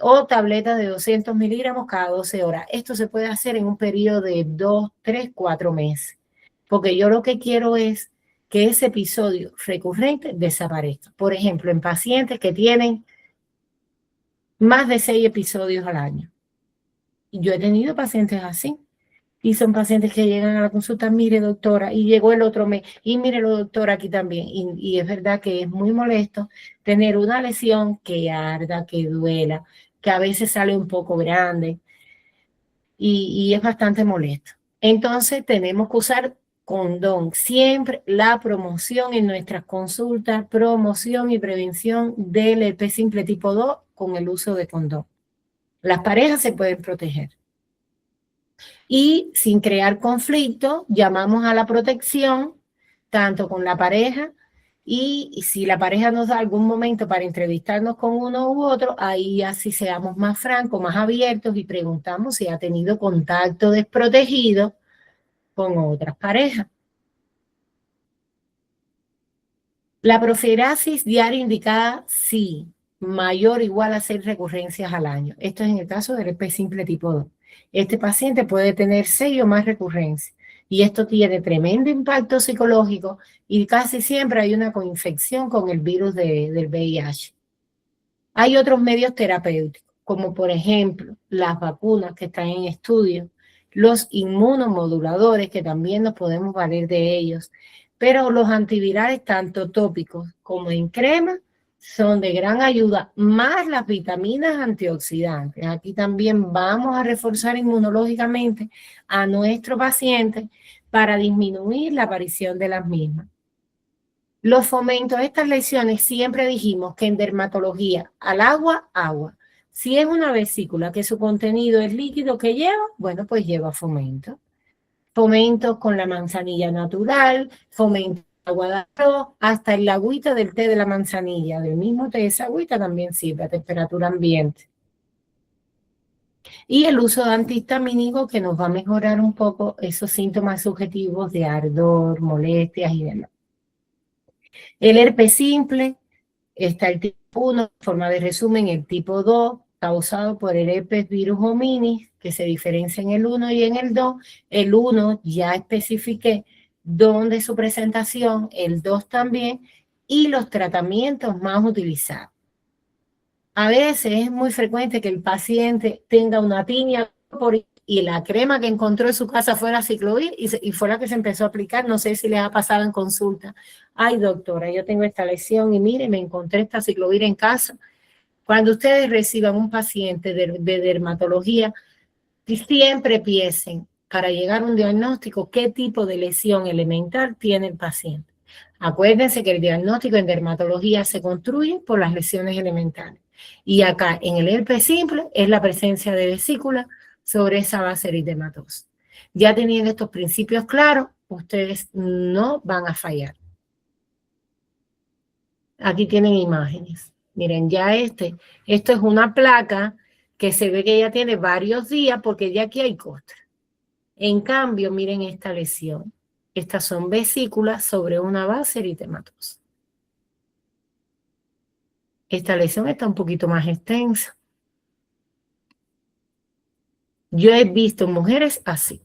o tabletas de 200 miligramos cada 12 horas. Esto se puede hacer en un periodo de 2, 3, 4 meses. Porque yo lo que quiero es que ese episodio recurrente desaparezca. Por ejemplo, en pacientes que tienen más de 6 episodios al año. Y yo he tenido pacientes así. Y son pacientes que llegan a la consulta, mire doctora, y llegó el otro mes, y mire doctora aquí también. Y es verdad que es muy molesto tener una lesión que arda, que duela, que a veces sale un poco grande, y es bastante molesto. Entonces tenemos que usar condón, siempre la promoción en nuestras consultas, promoción y prevención del herpes simple tipo 2 con el uso de condón. Las parejas se pueden proteger. Y sin crear conflicto, llamamos a la protección, tanto con la pareja, y si la pareja nos da algún momento para entrevistarnos con uno u otro, ahí así seamos más francos, más abiertos y preguntamos si ha tenido contacto desprotegido con otras parejas. La profilaxis diaria indicada, sí, mayor o igual a 6 recurrencias al año. Esto es en el caso del herpes simple tipo 2. Este paciente puede tener 6 o más recurrencias y esto tiene tremendo impacto psicológico y casi siempre hay una coinfección con el virus del VIH. Hay otros medios terapéuticos, como por ejemplo las vacunas que están en estudio, los inmunomoduladores que también nos podemos valer de ellos, pero los antivirales tanto tópicos como en crema son de gran ayuda, más las vitaminas antioxidantes. Aquí también vamos a reforzar inmunológicamente a nuestro paciente para disminuir la aparición de las mismas. Los fomentos de estas lesiones siempre dijimos que en dermatología, al agua, agua. Si es una vesícula que su contenido es líquido que lleva, bueno, pues lleva fomento. Fomentos con la manzanilla natural, fomento de agua de arroz, hasta el agüita del té de la manzanilla, del mismo té, esa agüita también sirve a temperatura ambiente. Y el uso de antihistamínicos que nos va a mejorar un poco esos síntomas subjetivos de ardor, molestias y demás. El herpes simple, está el tipo 1, en forma de resumen, el tipo 2, causado por el herpes virus hominis, que se diferencia en el 1 y en el 2. El 1 ya especifiqué dónde es su presentación, el 2 también, y los tratamientos más utilizados. A veces es muy frecuente que el paciente tenga una tiña y la crema que encontró en su casa fue la ciclovir y fue la que se empezó a aplicar. No sé si les ha pasado en consulta. Ay, doctora, yo tengo esta lesión y mire, me encontré esta ciclovir en casa. Cuando ustedes reciban un paciente de dermatología, siempre piensen para llegar a un diagnóstico qué tipo de lesión elemental tiene el paciente. Acuérdense que el diagnóstico en dermatología se construye por las lesiones elementales. Y acá en el herpes simple es la presencia de vesícula sobre esa base eritematosa. Ya teniendo estos principios claros, ustedes no van a fallar. Aquí tienen imágenes. Miren, ya esto es una placa que se ve que ya tiene varios días porque ya aquí hay costra. En cambio, miren esta lesión. Estas son vesículas sobre una base eritematosa. Esta lesión está un poquito más extensa. Yo he visto mujeres así.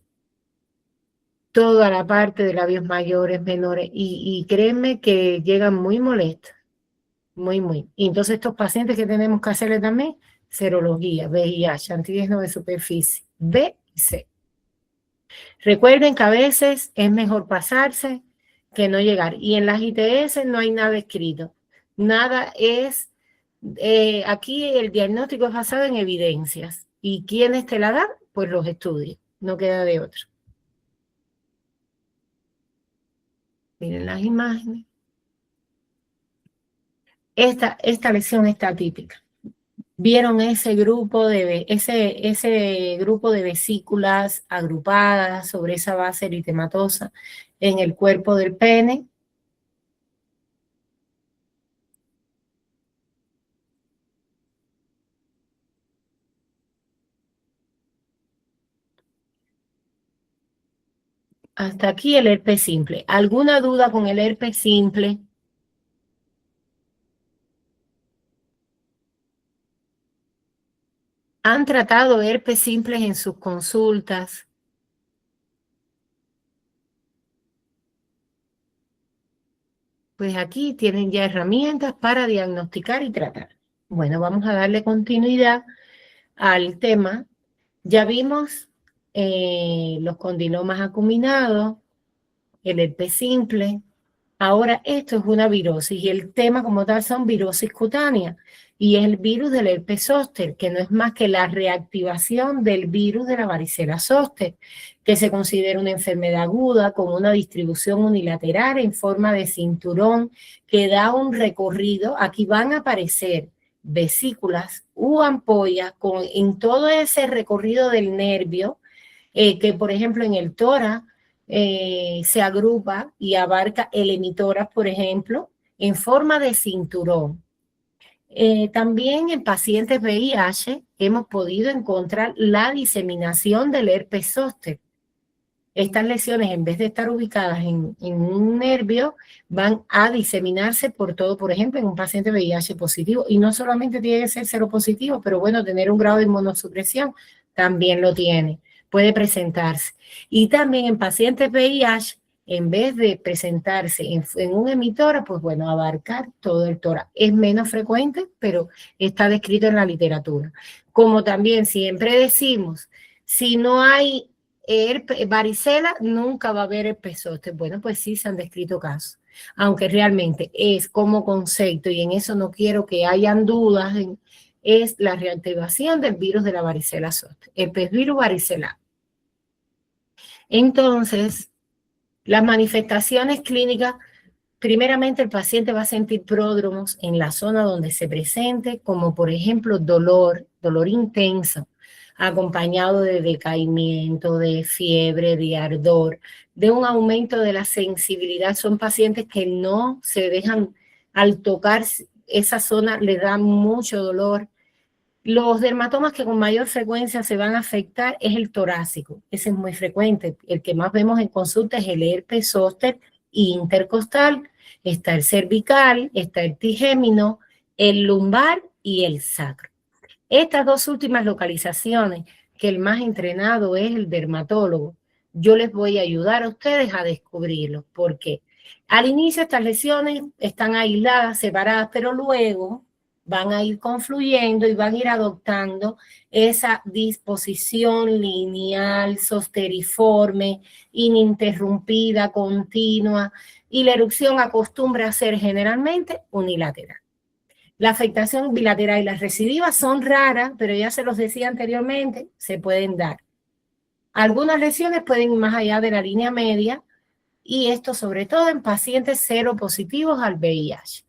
Toda la parte de labios mayores, menores, y créanme que llegan muy molestas. Muy. Y entonces estos pacientes que tenemos que hacerle también, serología, VIH, antígeno de superficie, B y C. Recuerden que a veces es mejor pasarse que no llegar. Y en las ITS no hay nada escrito. Nada es, aquí el diagnóstico es basado en evidencias. ¿Y quiénes te la dan? Pues los estudios. No queda de otro. Miren las imágenes. Esta lesión está típica. ¿Vieron ese grupo ese grupo de vesículas agrupadas sobre esa base eritematosa en el cuerpo del pene? Hasta aquí el herpes simple. ¿Alguna duda con el herpes simple? ¿Han tratado herpes simples en sus consultas? Pues aquí tienen ya herramientas para diagnosticar y tratar. Bueno, vamos a darle continuidad al tema. Ya vimos los condilomas acuminados, el herpes simple. Ahora esto es una virosis y el tema como tal son virosis cutáneas y es el virus del herpes zóster, que no es más que la reactivación del virus de la varicela zóster, que se considera una enfermedad aguda con una distribución unilateral en forma de cinturón que da un recorrido. Aquí van a aparecer vesículas u ampollas en todo ese recorrido del nervio, que por ejemplo en el tórax se agrupa y abarca el emitórax, por ejemplo, en forma de cinturón. También en pacientes VIH hemos podido encontrar la diseminación del herpes zóster. Estas lesiones, en vez de estar ubicadas en un nervio, van a diseminarse por todo, por ejemplo, en un paciente VIH positivo. Y no solamente tiene que ser seropositivo, pero bueno, tener un grado de inmunosupresión también lo tiene. Puede presentarse. Y también en pacientes VIH, en vez de presentarse en un emitora, pues bueno, abarcar todo el tórax. Es menos frecuente, pero está descrito en la literatura. Como también siempre decimos, si no hay varicela, nunca va a haber herpes zóster. Bueno, pues sí se han descrito casos. Aunque realmente es como concepto, y en eso no quiero que hayan dudas, es la reactivación del virus de la varicela zóster, herpes virus varicela. Entonces, las manifestaciones clínicas, primeramente el paciente va a sentir pródromos en la zona donde se presente, como por ejemplo dolor intenso, acompañado de decaimiento, de fiebre, de ardor, de un aumento de la sensibilidad. Son pacientes que no se dejan, al tocar esa zona le da mucho dolor. Los dermatomas que con mayor frecuencia se van a afectar es el torácico. Ese es muy frecuente. El que más vemos en consulta es el herpes zóster intercostal. Está el cervical, está el trigémino, el lumbar y el sacro. Estas dos últimas localizaciones, que el más entrenado es el dermatólogo, yo les voy a ayudar a ustedes a descubrirlo. ¿Por qué? Al inicio estas lesiones están aisladas, separadas, pero luego van a ir confluyendo y van a ir adoptando esa disposición lineal, zosteriforme, ininterrumpida, continua, y la erupción acostumbra a ser generalmente unilateral. La afectación bilateral y las recidivas son raras, pero ya se los decía anteriormente, se pueden dar. Algunas lesiones pueden ir más allá de la línea media, y esto sobre todo en pacientes seropositivos al VIH.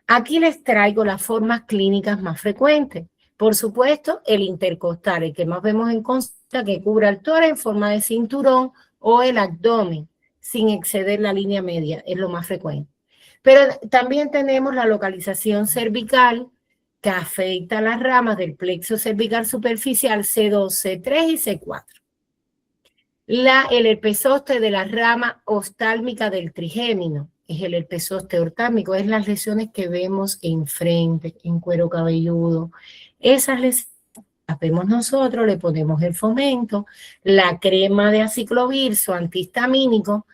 Aquí les traigo las formas clínicas más frecuentes. Por supuesto, el intercostal, el que más vemos en consulta, que cubre el tórax en forma de cinturón, o el abdomen, sin exceder la línea media, es lo más frecuente. Pero también tenemos la localización cervical, que afecta las ramas del plexo cervical superficial C2, C3 y C4. El herpes zóster de la rama oftálmica del trigémino, es el herpes zóster oftálmico, es las lesiones que vemos enfrente, en cuero cabelludo. Esas lesiones las vemos nosotros, le ponemos el fomento, la crema de aciclovir, antihistamínico.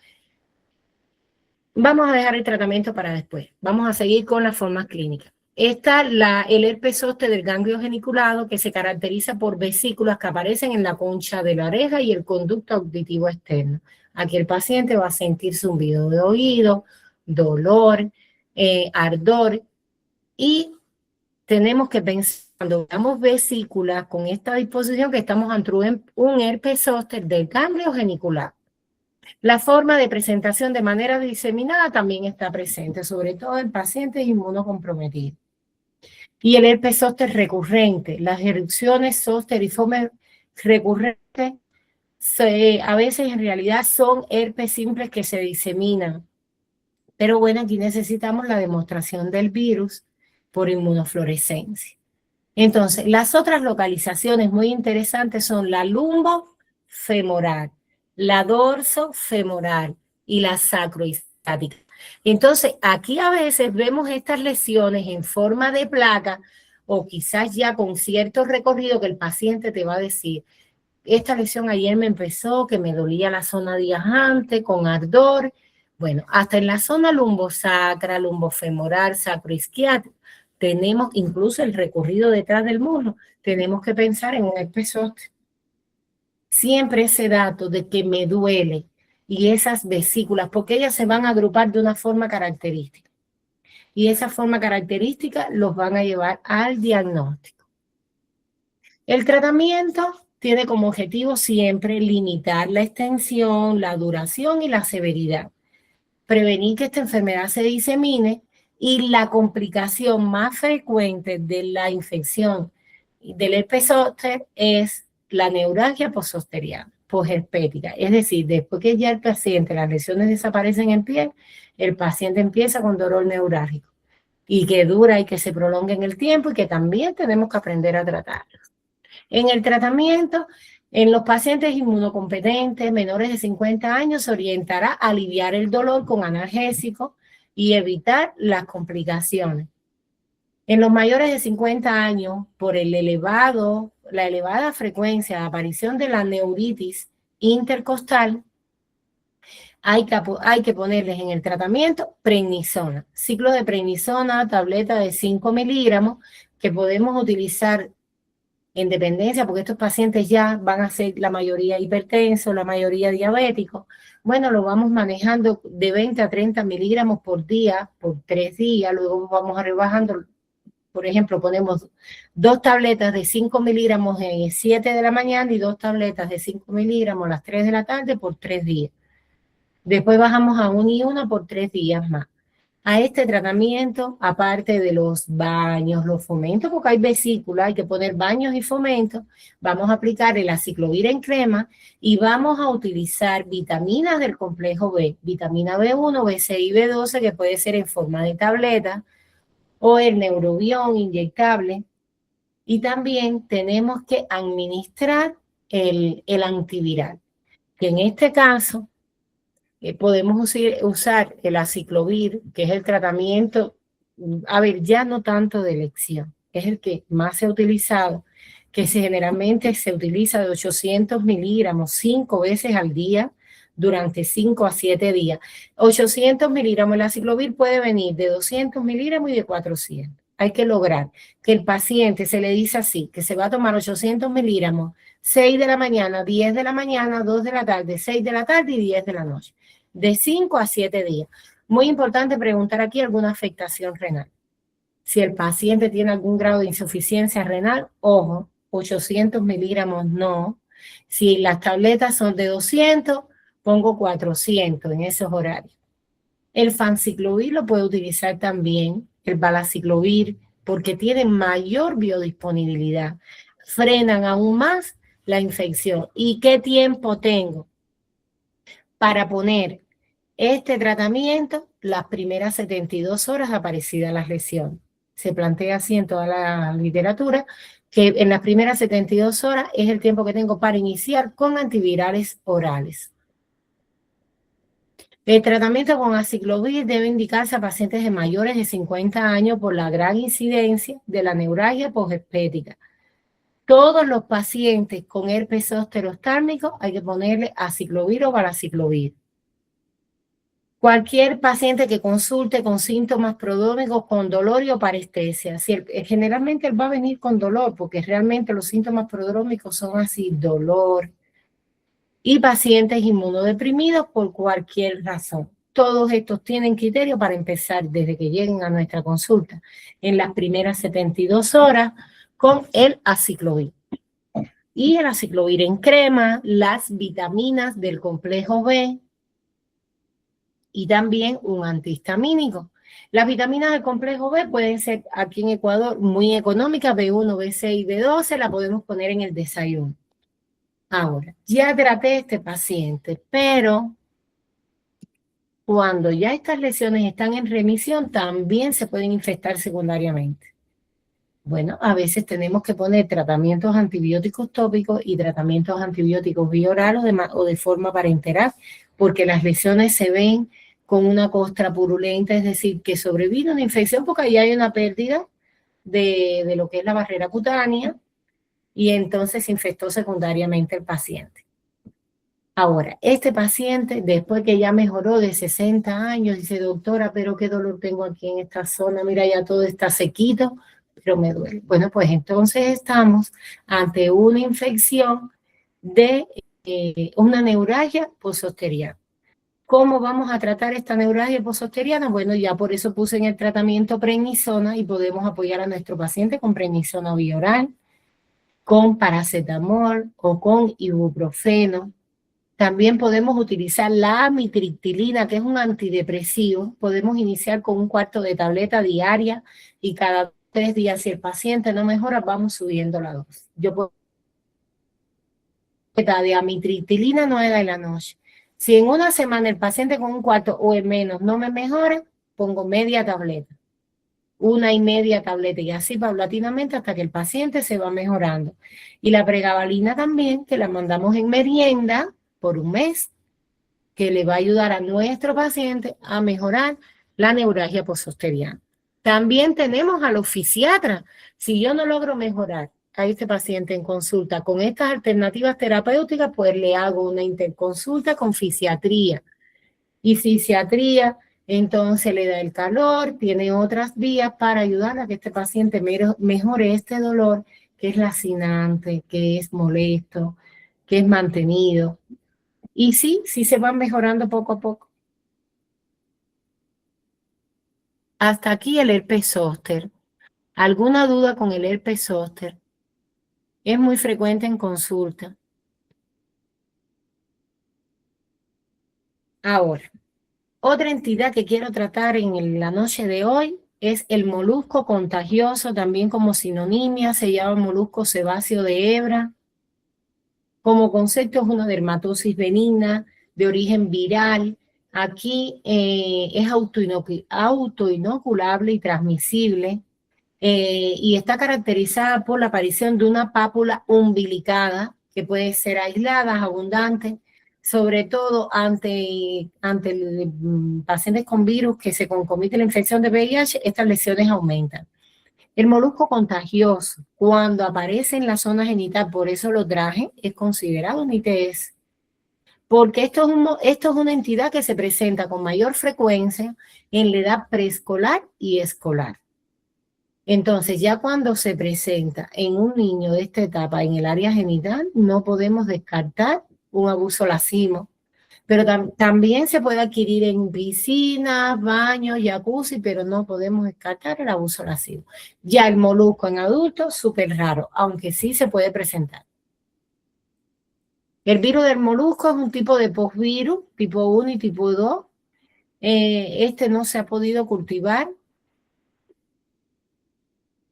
Vamos a dejar el tratamiento para después. Vamos a seguir con las formas clínicas. Está el herpes zóster del ganglio geniculado, que se caracteriza por vesículas que aparecen en la concha de la oreja y el conducto auditivo externo. Aquí el paciente va a sentir zumbido de oído, dolor, ardor, y tenemos que pensar, cuando veamos vesículas con esta disposición, que estamos ante un herpes zóster del ganglio geniculado. La forma de presentación de manera diseminada también está presente, sobre todo en pacientes inmunocomprometidos. Y el herpes zóster recurrente, las erupciones zosteriformes recurrentes, a veces en realidad son herpes simples que se diseminan. Pero bueno, aquí necesitamos la demostración del virus por inmunofluorescencia. Entonces, las otras localizaciones muy interesantes son la lumbofemoral, la dorsofemoral y la sacroistática. Entonces, aquí a veces vemos estas lesiones en forma de placa, o quizás ya con cierto recorrido, que el paciente te va a decir: esta lesión ayer me empezó, que me dolía la zona días antes, con ardor. Bueno, hasta en la zona lumbosacra, lumbofemoral, sacroisquiática, tenemos incluso el recorrido detrás del muslo. Tenemos que pensar en un herpes zóster. Siempre ese dato de que me duele y esas vesículas, porque ellas se van a agrupar de una forma característica. Y esa forma característica los van a llevar al diagnóstico. El tratamiento tiene como objetivo siempre limitar la extensión, la duración y la severidad. Prevenir que esta enfermedad se disemine, y la complicación más frecuente de la infección del herpes zóster es la neuralgia postsosteriana, posherpética. Es decir, después que ya el paciente, las lesiones desaparecen en piel, el paciente empieza con dolor neurálgico, y que dura y que se prolonga en el tiempo, y que también tenemos que aprender a tratarlo. En el tratamiento, en los pacientes inmunocompetentes menores de 50 años, se orientará a aliviar el dolor con analgésicos y evitar las complicaciones. En los mayores de 50 años, por la elevada frecuencia de aparición de la neuritis intercostal, hay que ponerles en el tratamiento prednisona. Ciclo de prednisona, tableta de 5 miligramos, que podemos utilizar en dependencia, porque estos pacientes ya van a ser la mayoría hipertensos, la mayoría diabéticos. Bueno, lo vamos manejando de 20 a 30 miligramos por día, por 3 días, luego vamos a rebajando. Por ejemplo, ponemos 2 tabletas de 5 miligramos en 7 de la mañana y 2 tabletas de 5 miligramos a las 3 de la tarde por 3 días. Después bajamos a 1 y 1 por 3 días más. A este tratamiento, aparte de los baños, los fomentos, porque hay vesículas, hay que poner baños y fomentos, vamos a aplicar el aciclovir en crema, y vamos a utilizar vitaminas del complejo B, vitamina B1, B6 y B12, que puede ser en forma de tableta, o el neurobión inyectable, Y también tenemos que administrar el antiviral, que en este caso podemos usar el aciclovir, que es el tratamiento, a ver, ya no tanto de elección, es el que más se ha utilizado, que generalmente se utiliza de 800 miligramos 5 veces al día durante 5 a 7 días. 800 miligramos, el aciclovir puede venir de 200 miligramos y de 400. Hay que lograr que el paciente se le dice así, que se va a tomar 800 miligramos 6 de la mañana, 10 de la mañana, 2 de la tarde, 6 de la tarde y 10 de la noche, de 5 a 7 días. Muy importante preguntar aquí alguna afectación renal. Si el paciente tiene algún grado de insuficiencia renal, ojo, 800 miligramos no. Si las tabletas son de 200, pongo 400 en esos horarios. El fanciclovir lo puede utilizar también, el valaciclovir, porque tienen mayor biodisponibilidad. Frenan aún más la infección. ¿Y qué tiempo tengo para poner este tratamiento? Las primeras 72 horas aparecidas las lesiones. Se plantea así en toda la literatura, que en las primeras 72 horas es el tiempo que tengo para iniciar con antivirales orales. El tratamiento con aciclovir debe indicarse a pacientes de mayores de 50 años por la gran incidencia de la neuralgia posherpética. Todos los pacientes con herpes zóster oftálmico hay que ponerle aciclovir o valaciclovir. Cualquier paciente que consulte con síntomas prodrómicos, con dolor y o parestesia. Generalmente él va a venir con dolor porque realmente los síntomas prodrómicos son así, dolor. Y pacientes inmunodeprimidos por cualquier razón. Todos estos tienen criterio para empezar desde que lleguen a nuestra consulta en las primeras 72 horas con el aciclovir. Y el aciclovir en crema, las vitaminas del complejo B y también un antihistamínico. Las vitaminas del complejo B pueden ser aquí en Ecuador muy económicas, B1, B6, B12, la podemos poner en el desayuno. Ahora, ya traté a este paciente, pero cuando ya estas lesiones están en remisión, también se pueden infectar secundariamente. Bueno, a veces tenemos que poner tratamientos antibióticos tópicos y tratamientos antibióticos vía oral o de forma parenteral, porque las lesiones se ven con una costra purulenta, es decir, que sobrevino una infección porque ahí hay una pérdida de lo que es la barrera cutánea y entonces se infectó secundariamente el paciente. Ahora, este paciente, después que ya mejoró de 60 años, dice, doctora, pero qué dolor tengo aquí en esta zona, mira, ya todo está sequito, pero me duele. Bueno, pues entonces estamos ante una infección de una neuralgia pososteriana. ¿Cómo vamos a tratar esta neuralgia pososteriana? Bueno, ya por eso puse en el tratamiento prednisona y podemos apoyar a nuestro paciente con prednisona vía oral, con paracetamol o con ibuprofeno. También podemos utilizar la amitriptilina, que es un antidepresivo. Podemos iniciar con 1/4 de tableta diaria y cada 3 días, si el paciente no mejora, vamos subiendo la dosis. Yo puedo de amitriptilina 9 de la noche. Si en una semana el paciente con 1/4 o en menos no me mejora, pongo media tableta, 1,5 tabletas y así paulatinamente hasta que el paciente se va mejorando. Y la pregabalina también, que la mandamos en merienda por un mes, que le va a ayudar a nuestro paciente a mejorar la neuralgia pososteriana. También tenemos a los fisiatras. Si yo no logro mejorar a este paciente en consulta con estas alternativas terapéuticas, pues le hago una interconsulta con fisiatría. Y fisiatría, entonces le da el calor, tiene otras vías para ayudar a que este paciente mejore este dolor, que es lacinante, que es molesto, que es mantenido. Y sí se van mejorando poco a poco. Hasta aquí el herpes zóster. ¿Alguna duda con el herpes zóster? Es muy frecuente en consulta. Ahora, otra entidad que quiero tratar en la noche de hoy es el molusco contagioso, también como sinonimia, se llama molusco sebáceo de hebra. Como concepto es una dermatosis benigna de origen viral. Aquí es autoinoculable y transmisible. y está caracterizada por la aparición de una pápula umbilicada, que puede ser aislada, abundante, sobre todo ante pacientes con virus que se concomite la infección de VIH, estas lesiones aumentan. El molusco contagioso, cuando aparece en la zona genital, por eso lo traje, es considerado un ITS. Porque esto es una entidad que se presenta con mayor frecuencia en la edad preescolar y escolar. Entonces, ya cuando se presenta en un niño de esta etapa en el área genital, no podemos descartar un abuso lascivo. Pero también se puede adquirir en piscinas, baños, jacuzzi, pero no podemos descartar el abuso lascivo. Ya el molusco en adultos, súper raro, aunque sí se puede presentar. El virus del molusco es un tipo de postvirus, tipo 1 y tipo 2. Este no se ha podido cultivar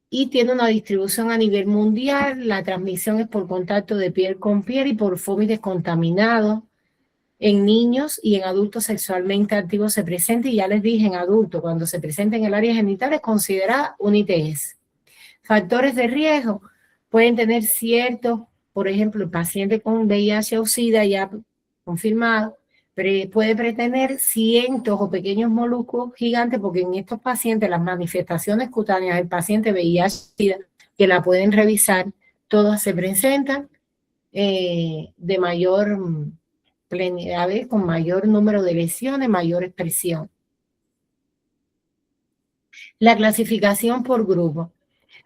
y tiene una distribución a nivel mundial. La transmisión es por contacto de piel con piel y por fómites contaminados. En niños y en adultos sexualmente activos se presenta, y ya les dije, en adultos, cuando se presenta en el área genital es considerada un ITS. Factores de riesgo pueden tener ciertos, por ejemplo, el paciente con VIH o SIDA ya confirmado, puede pretener cientos o pequeños moluscos gigantes, porque en estos pacientes las manifestaciones cutáneas del paciente VIH-SIDA, que la pueden revisar, todas se presentan de mayor plenidad, con mayor número de lesiones, mayor expresión. La clasificación por grupo.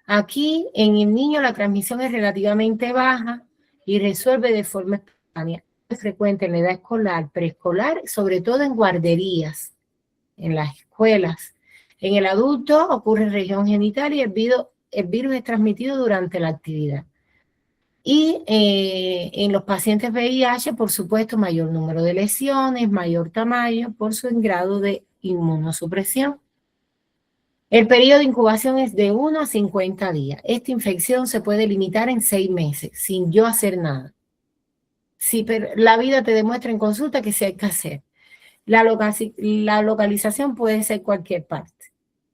Aquí en el niño la transmisión es relativamente baja y resuelve de forma espontánea. Es frecuente en la edad escolar, preescolar, sobre todo en guarderías, en las escuelas. En el adulto ocurre en región genital y el virus es transmitido durante la actividad. Y en los pacientes VIH, por supuesto, mayor número de lesiones, mayor tamaño por su grado de inmunosupresión. El periodo de incubación es de 1 a 50 días. Esta infección se puede limitar en 6 meses, sin yo hacer nada. Sí, pero la vida te demuestra en consulta que sí hay que hacer. La localización puede ser cualquier parte,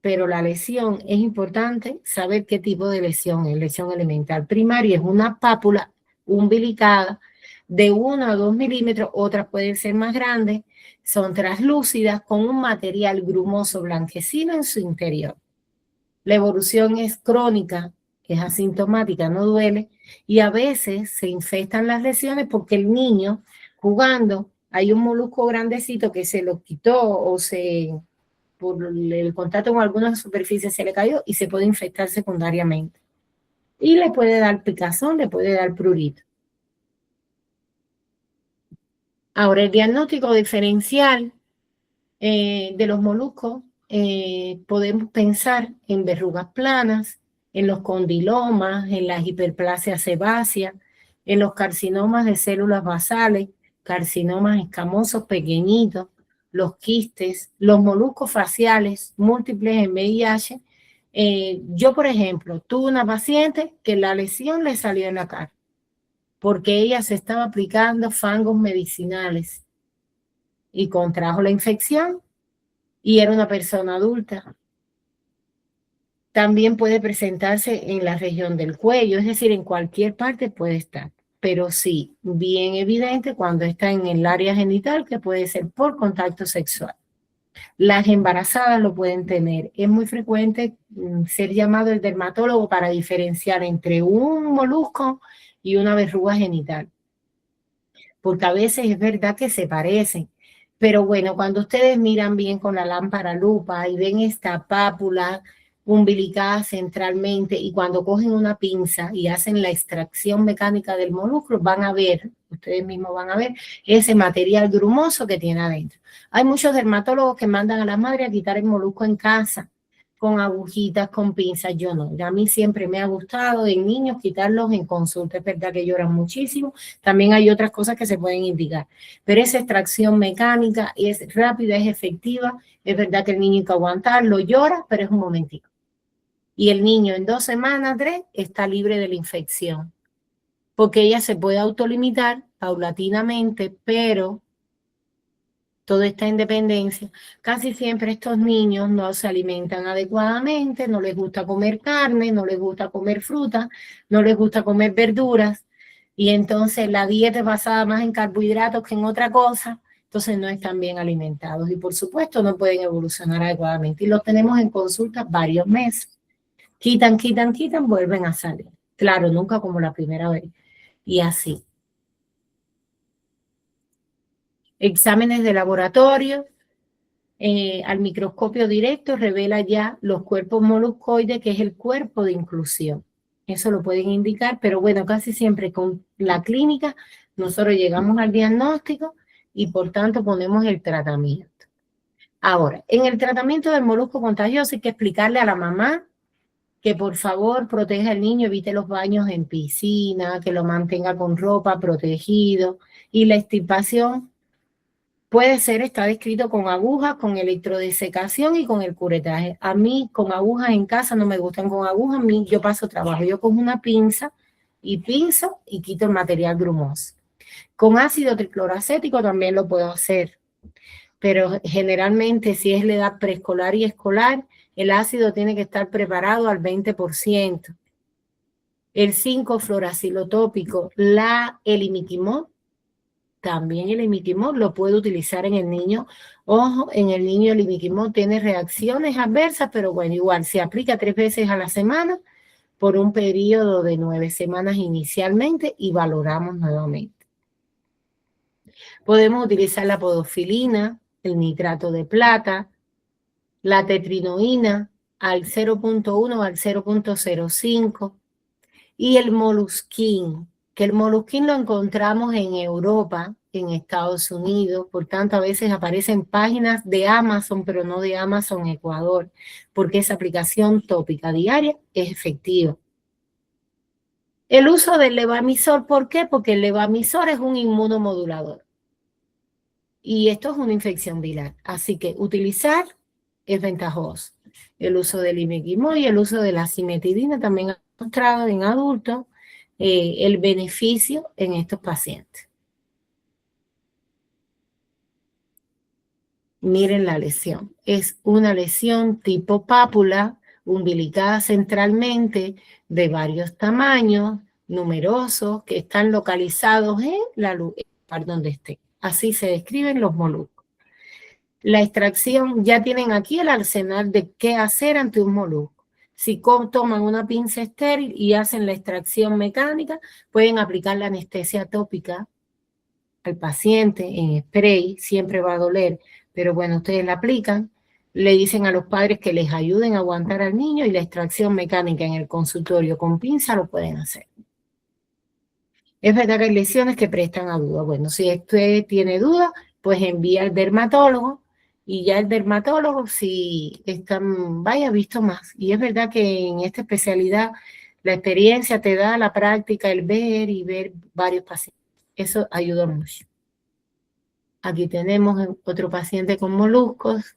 pero la lesión es importante saber qué tipo de lesión es. Lesión elemental primaria es una pápula umbilicada de 1 a 2 milímetros, otras pueden ser más grandes, son translúcidas con un material grumoso blanquecino en su interior. La evolución es crónica, es asintomática, no duele, y a veces se infectan las lesiones porque el niño jugando, hay un molusco grandecito que se lo quitó o por el contacto con alguna superficie se le cayó y se puede infectar secundariamente. Y le puede dar picazón, le puede dar prurito. Ahora, el diagnóstico diferencial de los moluscos, podemos pensar en verrugas planas, en los condilomas, en las hiperplasias sebáceas, en los carcinomas de células basales, carcinomas escamosos pequeñitos, los quistes, los moluscos faciales múltiples en VIH. Yo, por ejemplo, tuve una paciente que la lesión le salió en la cara porque ella se estaba aplicando fangos medicinales y contrajo la infección y era una persona adulta. También puede presentarse en la región del cuello, es decir, en cualquier parte puede estar, pero sí, bien evidente cuando está en el área genital, que puede ser por contacto sexual. Las embarazadas lo pueden tener. Es muy frecuente ser llamado el dermatólogo para diferenciar entre un molusco y una verruga genital, porque a veces es verdad que se parecen. Pero bueno, cuando ustedes miran bien con la lámpara lupa y ven esta pápula umbilicada centralmente, y cuando cogen una pinza y hacen la extracción mecánica del molusco, van a ver, ustedes mismos van a ver ese material grumoso que tiene adentro. Hay muchos dermatólogos que mandan a las madres a quitar el molusco en casa, con agujitas, con pinzas. Yo no, a mí siempre me ha gustado en niños quitarlos en consulta. Es verdad que lloran muchísimo, también hay otras cosas que se pueden indicar, pero esa extracción mecánica es rápida, es efectiva. Es verdad que el niño hay que aguantarlo, llora, pero es un momentito. Y el niño en 2 semanas, 3, está libre de la infección, porque ella se puede autolimitar paulatinamente, pero Todo está en dependencia. Casi siempre estos niños no se alimentan adecuadamente, no les gusta comer carne, no les gusta comer fruta, no les gusta comer verduras, y entonces la dieta es basada más en carbohidratos que en otra cosa, entonces no están bien alimentados y por supuesto no pueden evolucionar adecuadamente. Y los tenemos en consulta varios meses. Quitan, quitan, quitan, vuelven a salir. Claro, nunca como la primera vez. Y así. Exámenes de laboratorio. Al microscopio directo revela ya los cuerpos moluscoides, que es el cuerpo de inclusión. Eso lo pueden indicar, pero bueno, casi siempre con la clínica nosotros llegamos al diagnóstico y por tanto ponemos el tratamiento. Ahora, en el tratamiento del molusco contagioso hay que explicarle a la mamá que por favor proteja al niño, evite los baños en piscina, que lo mantenga con ropa protegido y la extirpación puede ser, está descrito con agujas, con electrodesecación y con el curetaje. A mí con agujas en casa no me gustan con agujas, a mí yo paso trabajo. Yo cojo una pinza y pinzo y quito el material grumoso. Con ácido tricloracético también lo puedo hacer, pero generalmente si es la edad preescolar y escolar, el ácido tiene que estar preparado al 20%. El 5-fluoracilo el imiquimod, también el imiquimod lo puede utilizar en el niño. Ojo, en el niño el imiquimod tiene reacciones adversas, pero bueno, igual se aplica 3 veces a la semana por un periodo de 9 semanas inicialmente y valoramos nuevamente. Podemos utilizar la podofilina, el nitrato de plata, la tetrinoína al 0.1 o al 0.05 y el molusquín, que el molusquín lo encontramos en Europa, en Estados Unidos, por tanto a veces aparecen páginas de Amazon, pero no de Amazon Ecuador, porque esa aplicación tópica diaria es efectiva. El uso del levamisor, ¿por qué? Porque el levamisor es un inmunomodulador y esto es una infección viral, así que utilizar es ventajoso. El uso del imiquimod y el uso de la cimetidina también ha mostrado en adultos el beneficio en estos pacientes. Miren la lesión. Es una lesión tipo pápula, umbilicada centralmente, de varios tamaños, numerosos, que están localizados en la lugar donde esté. Así se describen los moluscos. La extracción, ya tienen aquí el arsenal de qué hacer ante un molusco. Si toman una pinza estéril y hacen la extracción mecánica, pueden aplicar la anestesia tópica al paciente en spray, siempre va a doler, pero bueno, ustedes la aplican, le dicen a los padres que les ayuden a aguantar al niño y la extracción mecánica en el consultorio con pinza lo pueden hacer. Es verdad que hay lesiones que prestan a duda. Bueno, si usted tiene duda, pues envía al dermatólogo y ya el dermatólogo, si vaya visto más. Y es verdad que en esta especialidad la experiencia te da la práctica, el ver y ver varios pacientes. Eso ayuda mucho. Aquí tenemos otro paciente con moluscos.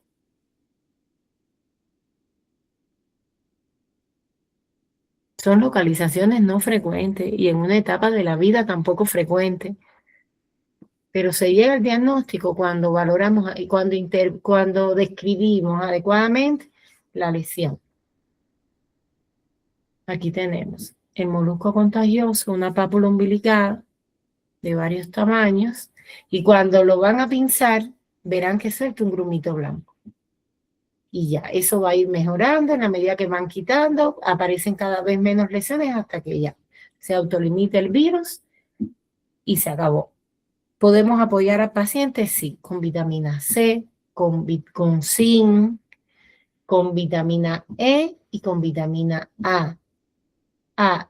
Son localizaciones no frecuentes y en una etapa de la vida tampoco frecuente. Pero se llega al diagnóstico cuando valoramos y cuando describimos adecuadamente la lesión. Aquí tenemos el molusco contagioso, una pápula umbilical de varios tamaños, y cuando lo van a pinzar, verán que suelta un grumito blanco. Y ya, eso va a ir mejorando en la medida que van quitando, aparecen cada vez menos lesiones hasta que ya se autolimita el virus y se acabó. ¿Podemos apoyar al paciente? Sí, con vitamina C, con zinc, con vitamina E y con vitamina A,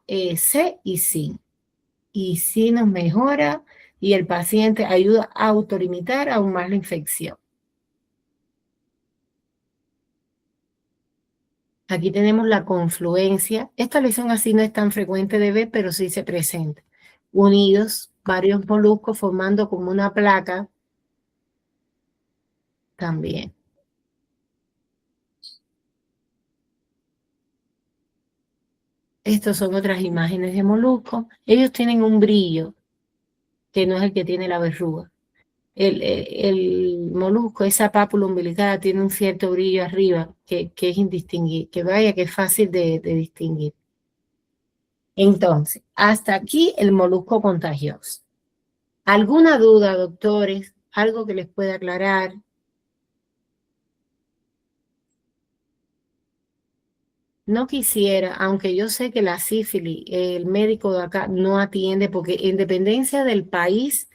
E, C y zinc. Y sí nos mejora y el paciente ayuda a autolimitar aún más la infección. Aquí tenemos la confluencia. Esta lesión así no es tan frecuente de ver, pero sí se presenta. Unidos varios moluscos formando como una placa también. Estas son otras imágenes de moluscos. Ellos tienen un brillo que no es el que tiene la verruga. el molusco, esa pápula umbilical, tiene un cierto brillo arriba que es indistinguible, que vaya, que es fácil de distinguir. Entonces, hasta aquí el molusco contagioso. ¿Alguna duda, doctores? ¿Algo que les pueda aclarar? No quisiera, aunque yo sé que la sífilis, el médico de acá no atiende, porque en dependencia del país,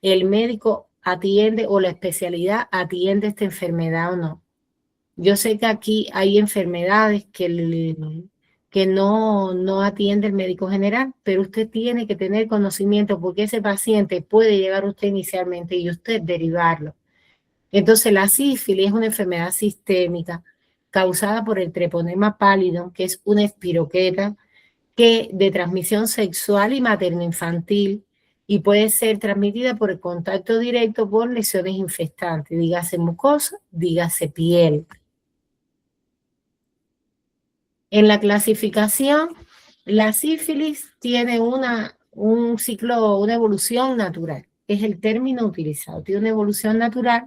el médico atiende o la especialidad atiende esta enfermedad o no. Yo sé que aquí hay enfermedades que no atiende el médico general, pero usted tiene que tener conocimiento porque ese paciente puede llegar a usted inicialmente y usted derivarlo. Entonces, la sífilis es una enfermedad sistémica causada por el treponema pallidum, que es una espiroqueta de transmisión sexual y materno-infantil y puede ser transmitida por el contacto directo por lesiones infestantes, dígase mucosa, dígase piel. En la clasificación, la sífilis tiene un ciclo, una evolución natural. Es el término utilizado. Tiene una evolución natural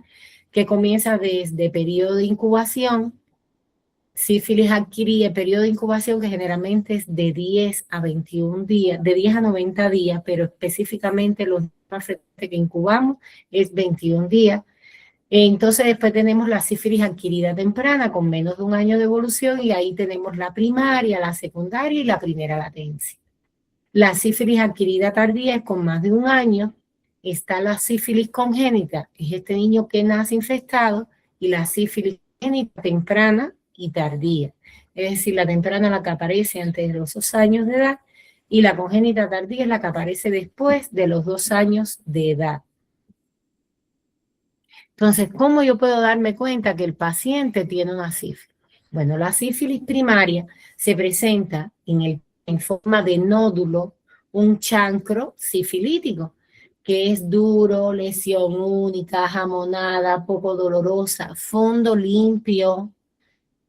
que comienza desde periodo de incubación. Sífilis adquirida, periodo de incubación que generalmente es de 10 a 21 días, de 10 a 90 días, pero específicamente los más frecuentes que incubamos es 21 días. Entonces después tenemos la sífilis adquirida temprana con menos de un año de evolución y ahí tenemos la primaria, la secundaria y la primera latencia. La sífilis adquirida tardía es con más de un año. Está la sífilis congénita, es este niño que nace infectado, y la sífilis congénita temprana y tardía. Es decir, la temprana la que aparece antes de los 2 años de edad y la congénita tardía es la que aparece después de los 2 años de edad. Entonces, ¿cómo yo puedo darme cuenta que el paciente tiene una sífilis? Bueno, la sífilis primaria se presenta en forma de nódulo, un chancro sifilítico, que es duro, lesión única, jamonada, poco dolorosa, fondo limpio,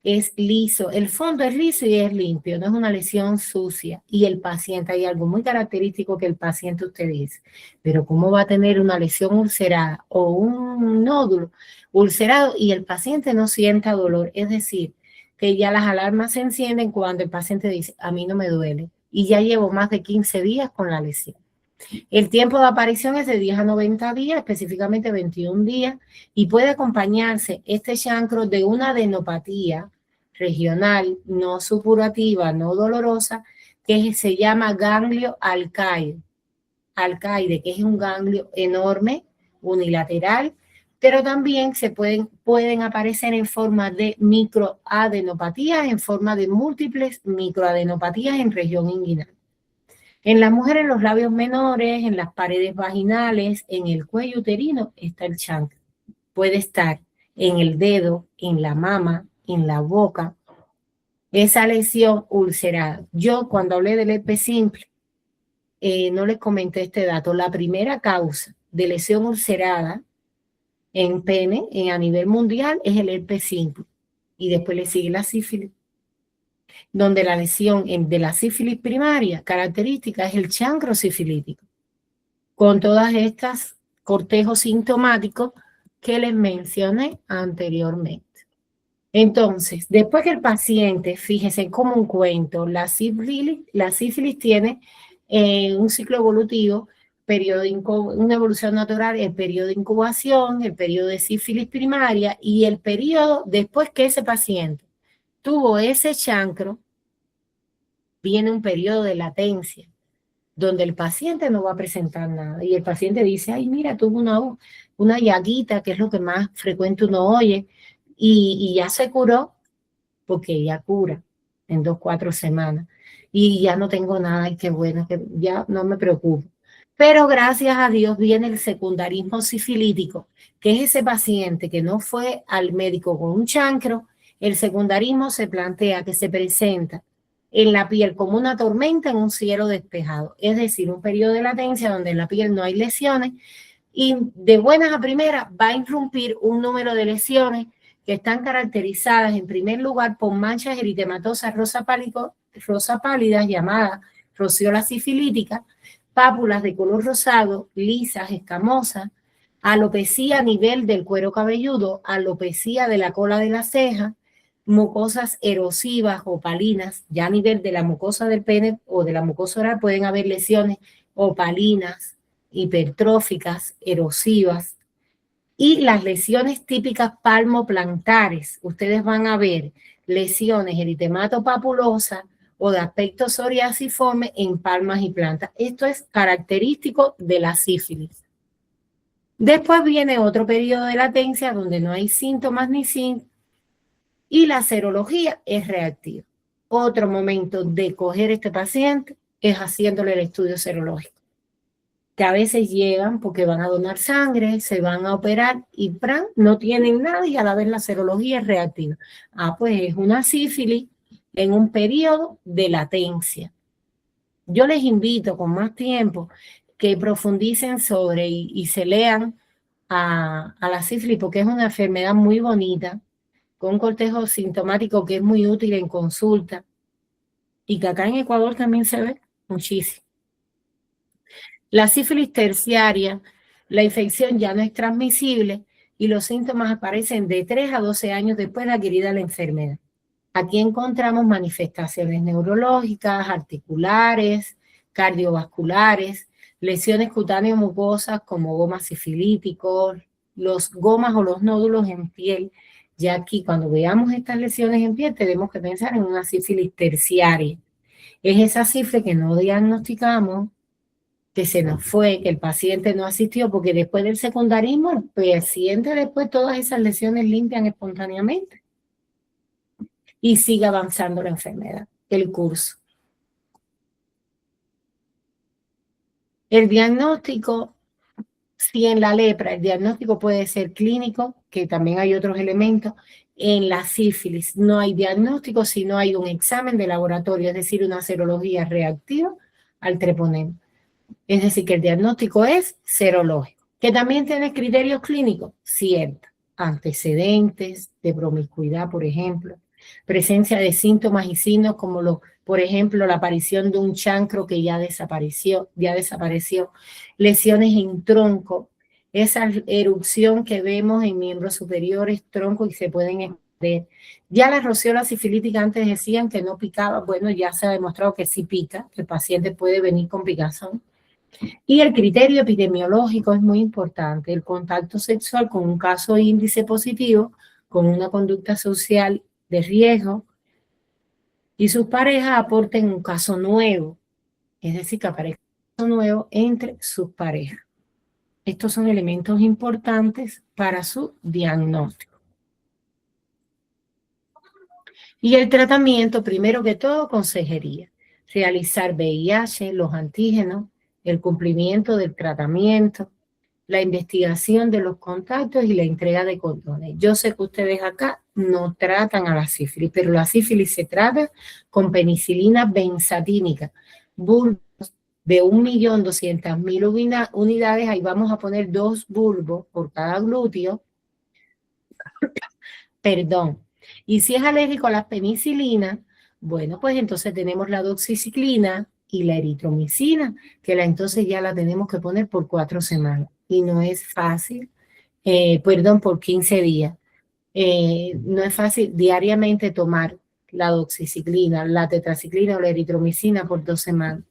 es liso. El fondo es liso y es limpio, no es una lesión sucia. Y el paciente, hay algo muy característico que el paciente usted dice, pero ¿cómo va a tener una lesión ulcerada o un nódulo ulcerado y el paciente no sienta dolor? Es decir, que ya las alarmas se encienden cuando el paciente dice, a mí no me duele y ya llevo más de 15 días con la lesión. El tiempo de aparición es de 10 a 90 días, específicamente 21 días, y puede acompañarse este chancro de una adenopatía regional, no supurativa, no dolorosa, que se llama ganglio alcaide, que es un ganglio enorme, unilateral, pero también pueden aparecer en forma de microadenopatías, en forma de múltiples microadenopatías en región inguinal. En las mujeres, en los labios menores, en las paredes vaginales, en el cuello uterino está el chancro. Puede estar en el dedo, en la mama, en la boca. Esa lesión ulcerada. Yo cuando hablé del herpes simple, no les comenté este dato. La primera causa de lesión ulcerada en pene a nivel mundial es el herpes simple. Y después le sigue la sífilis, donde la lesión de la sífilis primaria característica es el chancro sifilítico, con todas estas cortejos sintomáticos que les mencioné anteriormente. Entonces, después que el paciente, fíjese como un cuento, la sífilis tiene un ciclo evolutivo, una evolución natural, el periodo de incubación, el periodo de sífilis primaria y el periodo después que ese paciente tuvo ese chancro, viene un periodo de latencia, donde el paciente no va a presentar nada. Y el paciente dice, ay, mira, tuvo una llaguita, que es lo que más frecuente uno oye, y ya se curó, porque ya cura en 2, 4 semanas. Y ya no tengo nada, y qué bueno, que ya no me preocupo. Pero gracias a Dios viene el secundarismo sifilítico, que es ese paciente que no fue al médico con un chancro. El secundarismo se plantea que se presenta en la piel como una tormenta en un cielo despejado, es decir, un periodo de latencia donde en la piel no hay lesiones y de buenas a primeras va a irrumpir un número de lesiones que están caracterizadas en primer lugar por manchas eritematosas rosa pálidas llamadas rociola sifilítica, pápulas de color rosado, lisas, escamosas, alopecia a nivel del cuero cabelludo, alopecia de la cola de la ceja, mucosas erosivas o opalinas, ya a nivel de la mucosa del pene o de la mucosa oral pueden haber lesiones opalinas, hipertróficas, erosivas, y las lesiones típicas palmoplantares. Ustedes van a ver lesiones eritematopapulosa o de aspecto psoriasiforme en palmas y plantas. Esto es característico de la sífilis. Después viene otro periodo de latencia donde no hay síntomas ni síntomas y la serología es reactiva. Otro momento de coger este paciente es haciéndole el estudio serológico, que a veces llegan porque van a donar sangre, se van a operar y ¡pran! No tienen nada y a la vez la serología es reactiva. Pues es una sífilis en un periodo de latencia. Yo les invito con más tiempo que profundicen sobre y se lean a la sífilis porque es una enfermedad muy bonita, con un cortejo sintomático que es muy útil en consulta y que acá en Ecuador también se ve muchísimo. La sífilis terciaria, la infección ya no es transmisible y los síntomas aparecen de 3 a 12 años después de adquirida la enfermedad. Aquí encontramos manifestaciones neurológicas, articulares, cardiovasculares, lesiones cutáneas mucosas como gomas sifilíticos, los gomas o los nódulos en piel. Ya aquí cuando veamos estas lesiones en piel tenemos que pensar en una sífilis terciaria. Es esa sífilis que no diagnosticamos, que se nos fue, que el paciente no asistió, porque después del secundarismo el paciente después todas esas lesiones limpian espontáneamente y sigue avanzando la enfermedad, el curso. El diagnóstico, si en la lepra el diagnóstico puede ser clínico, que también hay otros elementos, en la sífilis no hay diagnóstico si no hay un examen de laboratorio, es decir, una serología reactiva al treponema. Es decir, que el diagnóstico es serológico. ¿Que también tiene criterios clínicos? Cierto. Antecedentes de promiscuidad, por ejemplo. Presencia de síntomas y signos como, por ejemplo, la aparición de un chancro que ya desapareció. Lesiones en tronco. Esa erupción que vemos en miembros superiores, tronco, y se pueden ver. Ya la rociola sifilítica antes decían que no picaba. Bueno, ya se ha demostrado que sí pica. El paciente puede venir con picazón. Y el criterio epidemiológico es muy importante. El contacto sexual con un caso índice positivo, con una conducta social de riesgo, y sus parejas aporten un caso nuevo. Es decir, que aparezca un caso nuevo entre sus parejas. Estos son elementos importantes para su diagnóstico. Y el tratamiento, primero que todo, consejería. Realizar VIH, los antígenos, el cumplimiento del tratamiento, la investigación de los contactos y la entrega de condones. Yo sé que ustedes acá no tratan a la sífilis, pero la sífilis se trata con penicilina benzatínica, bulbos de 1.200.000 unidades, ahí vamos a poner 2 bulbos por cada glúteo, perdón. Y si es alérgico a la penicilina, bueno, pues entonces tenemos la doxiciclina y la eritromicina, que entonces ya la tenemos que poner por 4 semanas. Y no es fácil, por 15 días. No es fácil diariamente tomar la doxiciclina, la tetraciclina o la eritromicina por 2 semanas.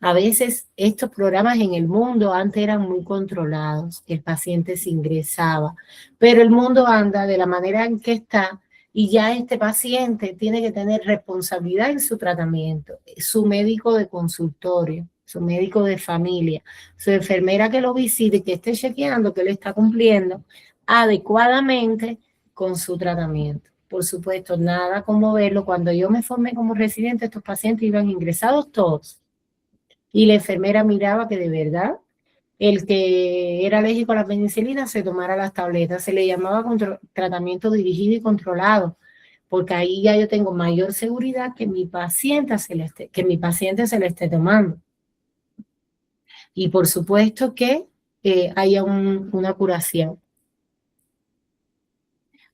A veces estos programas en el mundo antes eran muy controlados, el paciente se ingresaba, pero el mundo anda de la manera en que está y ya este paciente tiene que tener responsabilidad en su tratamiento, su médico de consultorio, su médico de familia, su enfermera que lo visite, que esté chequeando que él está cumpliendo adecuadamente con su tratamiento. Por supuesto, nada como verlo. Cuando yo me formé como residente, estos pacientes iban ingresados todos. Y la enfermera miraba que de verdad el que era alérgico a la penicilina se tomara las tabletas. Se le llamaba tratamiento dirigido y controlado, porque ahí ya yo tengo mayor seguridad que mi paciente se le esté tomando. Y por supuesto que haya una curación.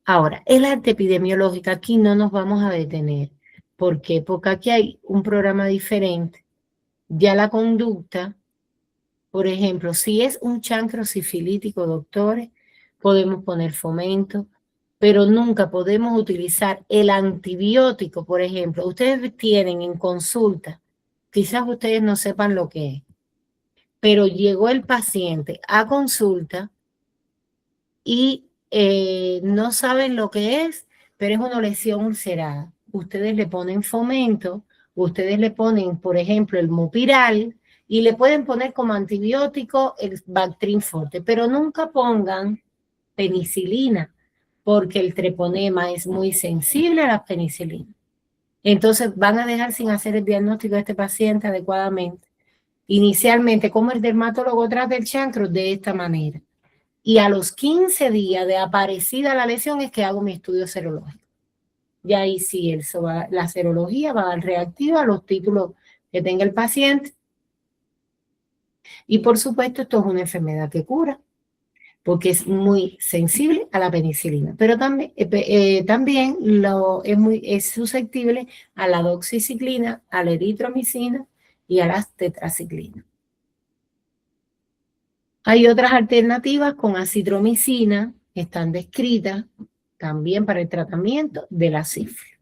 Ahora, el arte epidemiológico, aquí no nos vamos a detener. ¿Por qué? Porque aquí hay un programa diferente. Ya la conducta Por ejemplo, si es un chancro sifilítico, doctores, podemos poner fomento, pero nunca podemos utilizar el antibiótico, por ejemplo. Ustedes tienen en consulta, quizás ustedes no sepan lo que es, pero llegó el paciente a consulta y no saben lo que es, pero es una lesión ulcerada. Ustedes le ponen fomento, ustedes le ponen, por ejemplo, el Mopiral y le pueden poner como antibiótico el Bactrim Forte, pero nunca pongan penicilina, porque el treponema es muy sensible a la penicilina. Entonces van a dejar sin hacer el diagnóstico de este paciente adecuadamente. Inicialmente, como el dermatólogo trata el chancro de esta manera. Y a los 15 días de aparecida la lesión es que hago mi estudio serológico. Y ahí sí, la serología va a dar reactiva a los títulos que tenga el paciente. Y por supuesto, esto es una enfermedad que cura, porque es muy sensible a la penicilina. Pero también, es susceptible a la doxiciclina, a la eritromicina y a las tetraciclinas. Hay otras alternativas con acitromicina, están descritas también para el tratamiento de la sífilis.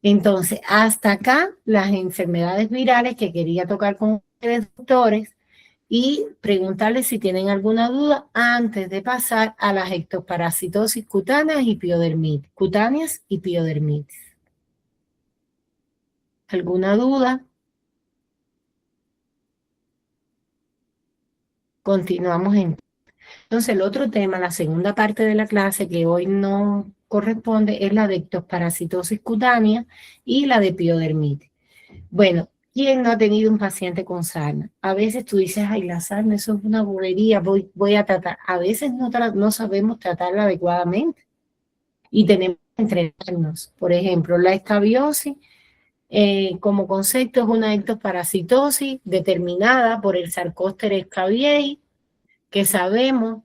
Entonces, hasta acá las enfermedades virales que quería tocar con ustedes, doctores, y preguntarles si tienen alguna duda antes de pasar a las ectoparasitosis cutáneas y piodermitis. ¿Alguna duda? Continuamos entonces. El otro tema, la segunda parte de la clase que hoy no corresponde, es la de ectoparasitosis cutánea y la de piodermitis. Bueno, ¿quién no ha tenido un paciente con sarna? A veces tú dices, ay, la sarna, eso es una bobería, voy a tratar. A veces no sabemos tratarla adecuadamente y tenemos que entrenarnos. Por ejemplo, la escabiosis, como concepto, es una ectoparasitosis determinada por el Sarcósteres scabiei, que sabemos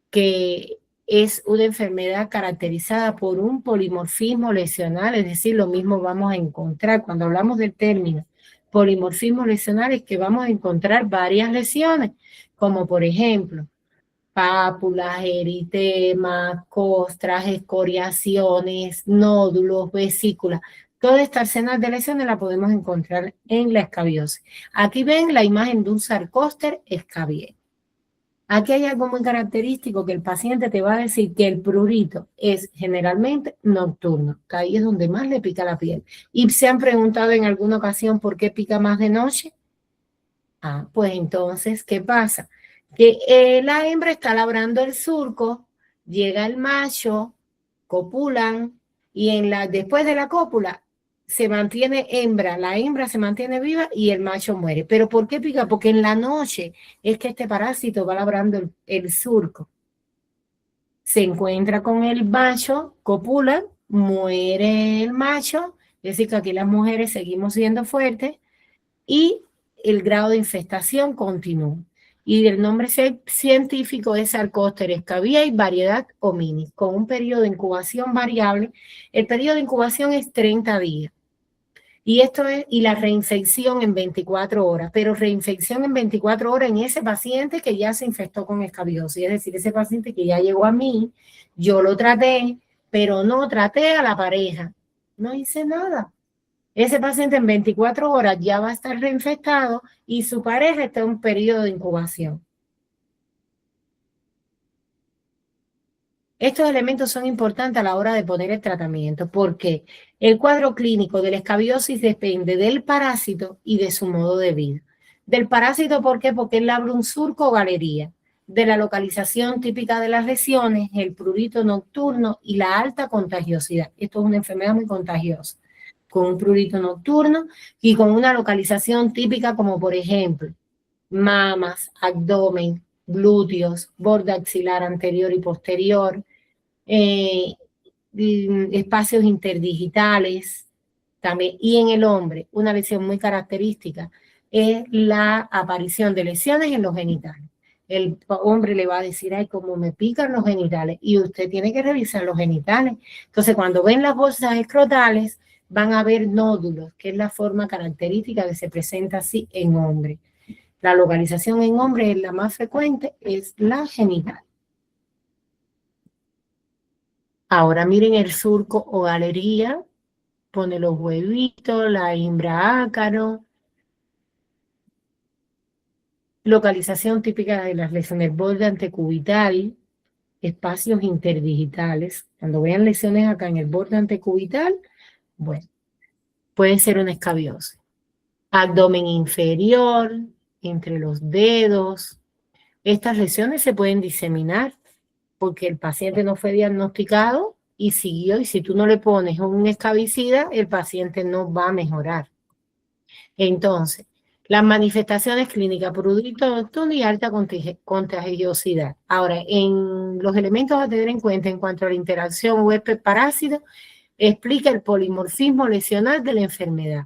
que es una enfermedad caracterizada por un polimorfismo lesional, es decir, lo mismo vamos a encontrar cuando hablamos del término polimorfismo lesional, es que vamos a encontrar varias lesiones, como por ejemplo, pápulas, eritemas, costras, escoriaciones, nódulos, vesículas. Toda esta arsenal de lesiones la podemos encontrar en la escabiosis. Aquí ven la imagen de un Sarcóster scabiei. Aquí hay algo muy característico que el paciente te va a decir que el prurito es generalmente nocturno, que ahí es donde más le pica la piel. ¿Y se han preguntado en alguna ocasión por qué pica más de noche? Ah, pues entonces, ¿qué pasa? Que la hembra está labrando el surco, llega el macho, copulan y después de la cópula se mantiene la hembra se mantiene viva y el macho muere. ¿Pero por qué pica? Porque en la noche es que este parásito va labrando el surco. Se encuentra con el macho, copulan, muere el macho, es decir que aquí las mujeres seguimos siendo fuertes y el grado de infestación continúa. Y el nombre científico es Sarcósteres scabiei, variedad hominis, con un periodo de incubación variable. El periodo de incubación es 30 días. Y la reinfección en 24 horas, pero reinfección en 24 horas en ese paciente que ya se infectó con escabiosis, es decir, ese paciente que ya llegó a mí, yo lo traté, pero no traté a la pareja, no hice nada. Ese paciente en 24 horas ya va a estar reinfectado y su pareja está en un periodo de incubación. Estos elementos son importantes a la hora de poner el tratamiento porque el cuadro clínico de la escabiosis depende del parásito y de su modo de vida. Del parásito, ¿por qué? Porque él abre un surco o galería. De la localización típica de las lesiones, el prurito nocturno y la alta contagiosidad. Esto es una enfermedad muy contagiosa, con un prurito nocturno y con una localización típica como por ejemplo mamas, abdomen, glúteos, borde axilar anterior y posterior, espacios interdigitales también. Y en el hombre, una lesión muy característica es la aparición de lesiones en los genitales. El hombre le va a decir, ay, cómo me pican los genitales, y usted tiene que revisar los genitales. Entonces, cuando ven las bolsas escrotales, van a ver nódulos, que es la forma característica que se presenta así en hombre. La localización en hombres, la más frecuente, es la genital. Ahora miren el surco o galería, pone los huevitos, la imbraácaro. Localización típica de las lesiones, borde antecubital, espacios interdigitales. Cuando vean lesiones acá en el borde antecubital, bueno, puede ser una escabiosis. Abdomen inferior, entre los dedos. Estas lesiones se pueden diseminar porque el paciente no fue diagnosticado y siguió, y si tú no le pones un escabicida, el paciente no va a mejorar. Entonces, las manifestaciones clínicas, prurito nocturno y alta contagiosidad. Ahora, en los elementos a tener en cuenta en cuanto a la interacción huésped-parásito, explica el polimorfismo lesional de la enfermedad.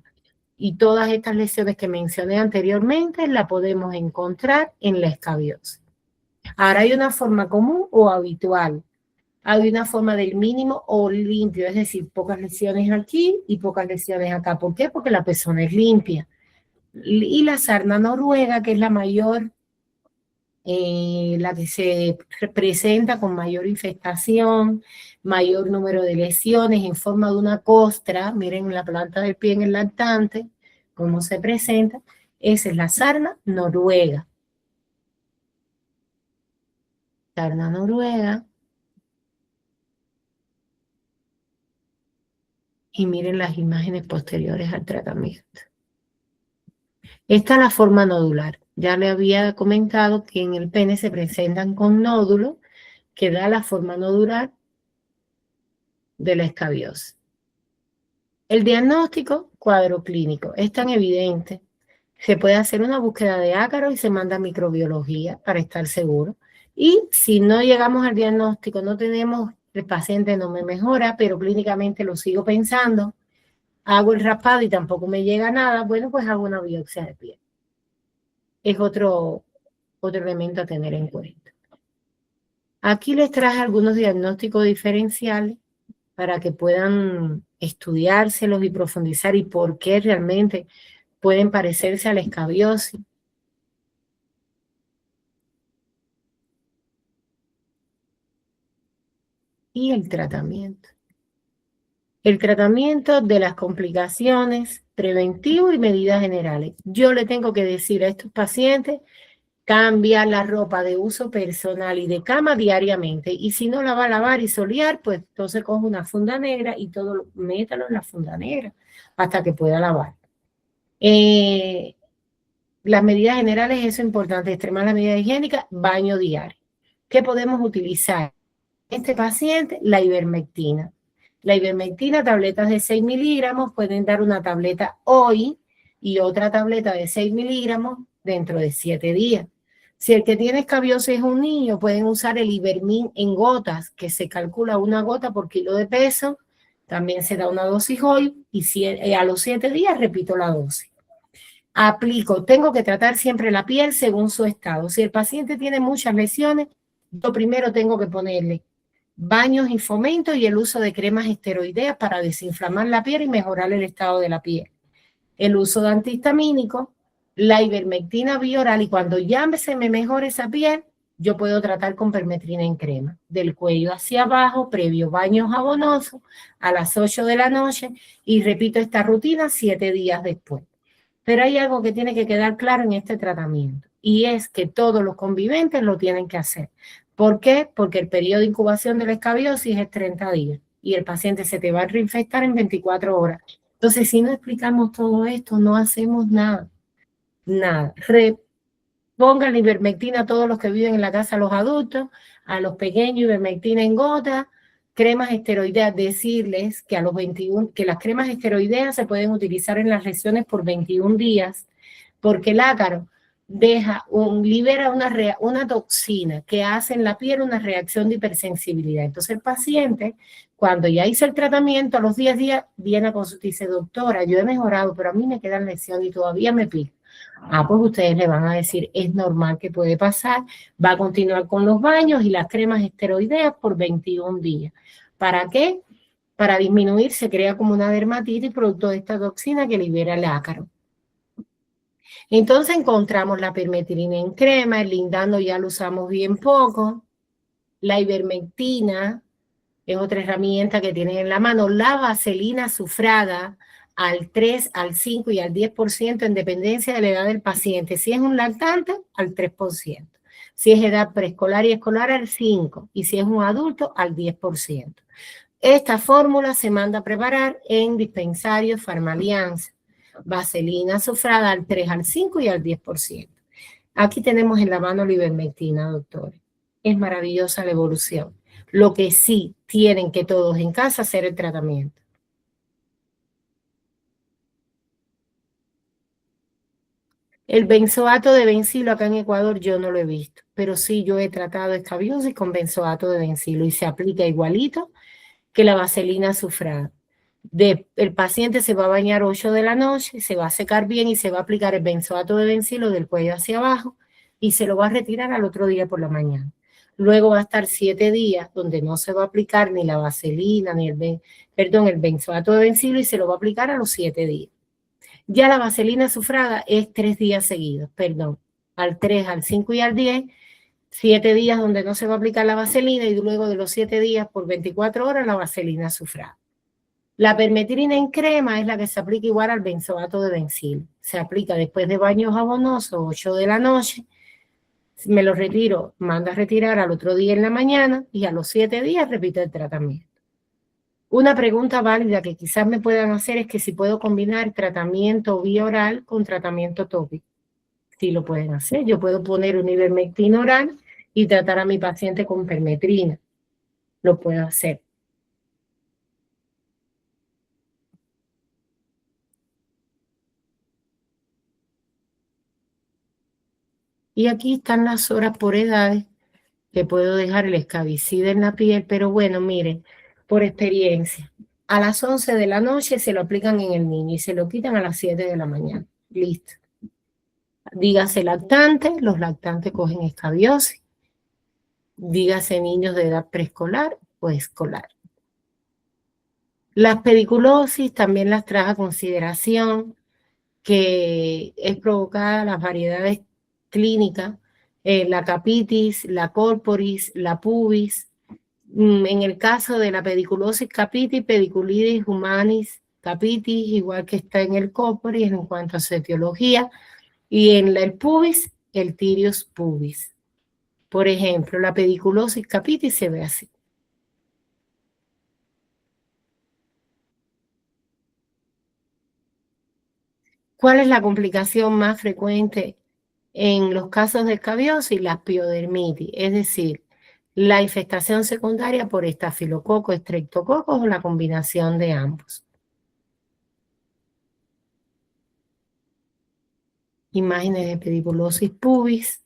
Y todas estas lesiones que mencioné anteriormente las podemos encontrar en la escabiosis. Ahora, hay una forma común o habitual. Hay una forma del mínimo o limpio, es decir, pocas lesiones aquí y pocas lesiones acá. ¿Por qué? Porque la persona es limpia. Y la sarna noruega, que es la mayor, la que se presenta con mayor infestación, mayor número de lesiones en forma de una costra, miren la planta del pie en el lactante, cómo se presenta, esa es la sarna noruega. Sarna noruega. Y miren las imágenes posteriores al tratamiento. Esta es la forma nodular. Ya le había comentado que en el pene se presentan con nódulos que da la forma nodular de la escabiosis. El diagnóstico, cuadro clínico, es tan evidente. Se puede hacer una búsqueda de ácaro y se manda a microbiología para estar seguro. Y si no llegamos al diagnóstico, no tenemos, el paciente no me mejora, pero clínicamente lo sigo pensando, hago el raspado y tampoco me llega nada, bueno, pues hago una biopsia de piel. Es otro elemento a tener en cuenta. Aquí les traje algunos diagnósticos diferenciales para que puedan estudiárselos y profundizar y por qué realmente pueden parecerse a la escabiosis. Y el tratamiento. El tratamiento de las complicaciones, preventivo y medidas generales. Yo le tengo que decir a estos pacientes, cambia la ropa de uso personal y de cama diariamente. Y si no la va a lavar y solear, pues entonces coge una funda negra y todo, métalo en la funda negra hasta que pueda lavar. Las medidas generales, eso es importante, extremar las medidas higiénicas, baño diario. ¿Qué podemos utilizar? Este paciente, la ivermectina. La ivermectina, tabletas de 6 miligramos, pueden dar una tableta hoy y otra tableta de 6 miligramos dentro de 7 días. Si el que tiene escabiosis es un niño, pueden usar el Ivermin en gotas, que se calcula una gota por kilo de peso. También se da una dosis hoy y a los 7 días repito la dosis. Aplico, tengo que tratar siempre la piel según su estado. Si el paciente tiene muchas lesiones, yo primero tengo que ponerle baños y fomento y el uso de cremas esteroideas para desinflamar la piel y mejorar el estado de la piel. El uso de antihistamínicos, la ivermectina bioral, y cuando ya se me mejore esa piel, yo puedo tratar con permetrina en crema, del cuello hacia abajo, previo baño jabonoso, a las 8 de la noche, y repito esta rutina 7 días después. Pero hay algo que tiene que quedar claro en este tratamiento, y es que todos los conviventes lo tienen que hacer. ¿Por qué? Porque el periodo de incubación de la escabiosis es 30 días y el paciente se te va a reinfectar en 24 horas. Entonces, si no explicamos todo esto, no hacemos nada. Nada. Pongan la ivermectina a todos los que viven en la casa, a los adultos, a los pequeños, ivermectina en gota, cremas esteroideas, decirles que a los 21, que las cremas esteroideas se pueden utilizar en las lesiones por 21 días, porque el ácaro libera una toxina que hace en la piel una reacción de hipersensibilidad. Entonces el paciente, cuando ya hizo el tratamiento, a los 10 días viene a consultar y dice, doctora, yo he mejorado, pero a mí me quedan lesiones y todavía me pica. Pues ustedes le van a decir, es normal que puede pasar, va a continuar con los baños y las cremas esteroideas por 21 días. ¿Para qué? Para disminuir, se crea como una dermatitis producto de esta toxina que libera el ácaro. Entonces encontramos la permetrina en crema, el lindano ya lo usamos bien poco, la ivermectina es otra herramienta que tienen en la mano, la vaselina azufrada al 3, al 5 y al 10% en dependencia de la edad del paciente. Si es un lactante, al 3%. Si es edad preescolar y escolar, al 5%. Y si es un adulto, al 10%. Esta fórmula se manda a preparar en dispensarios Farmalianza. Vaselina azufrada al 3, al 5 y al 10%. Aquí tenemos en la mano la ivermectina, doctores. Es maravillosa la evolución. Lo que sí tienen que todos en casa hacer el tratamiento. El benzoato de bencilo acá en Ecuador yo no lo he visto, pero sí yo he tratado escabiosis con benzoato de bencilo y se aplica igualito que la vaselina azufrada. El paciente se va a bañar 8 de la noche, se va a secar bien y se va a aplicar el benzoato de bencilo del cuello hacia abajo y se lo va a retirar al otro día por la mañana. Luego va a estar 7 días donde no se va a aplicar ni la vaselina, ni el benzoato de bencilo y se lo va a aplicar a los 7 días. Ya la vaselina azufrada es 3 días seguidos, al 3, al 5 y al 10, 7 días donde no se va a aplicar la vaselina y luego de los 7 días por 24 horas la vaselina azufrada. La permetrina en crema es la que se aplica igual al benzoato de bencilo. Se aplica después de baño jabonoso, 8 de la noche. Me lo retiro, manda a retirar al otro día en la mañana y a los 7 días repito el tratamiento. Una pregunta válida que quizás me puedan hacer es que si puedo combinar tratamiento vía oral con tratamiento tópico. Sí lo pueden hacer. Yo puedo poner un ivermectina oral y tratar a mi paciente con permetrina. Lo puedo hacer. Y aquí están las horas por edades que puedo dejar el escabicida en la piel, pero bueno, miren, por experiencia, a las 11 de la noche se lo aplican en el niño y se lo quitan a las 7 de la mañana. Listo. Dígase lactante, los lactantes cogen escabiosis. Dígase niños de edad preescolar o escolar. Las pediculosis también las traje a consideración, que es provocada las variedades clínicas, la capitis, la corporis, la pubis. En el caso de la pediculosis capitis, pediculitis humanis capitis, igual que está en el corporis en cuanto a su etiología, y en el pubis, el tirius pubis. Por ejemplo, la pediculosis capitis se ve así. ¿Cuál es la complicación más frecuente en los casos de escabiosis? La piodermitis, es decir, la infestación secundaria por estafilococo, estreptococos o la combinación de ambos. Imágenes de pediculosis pubis.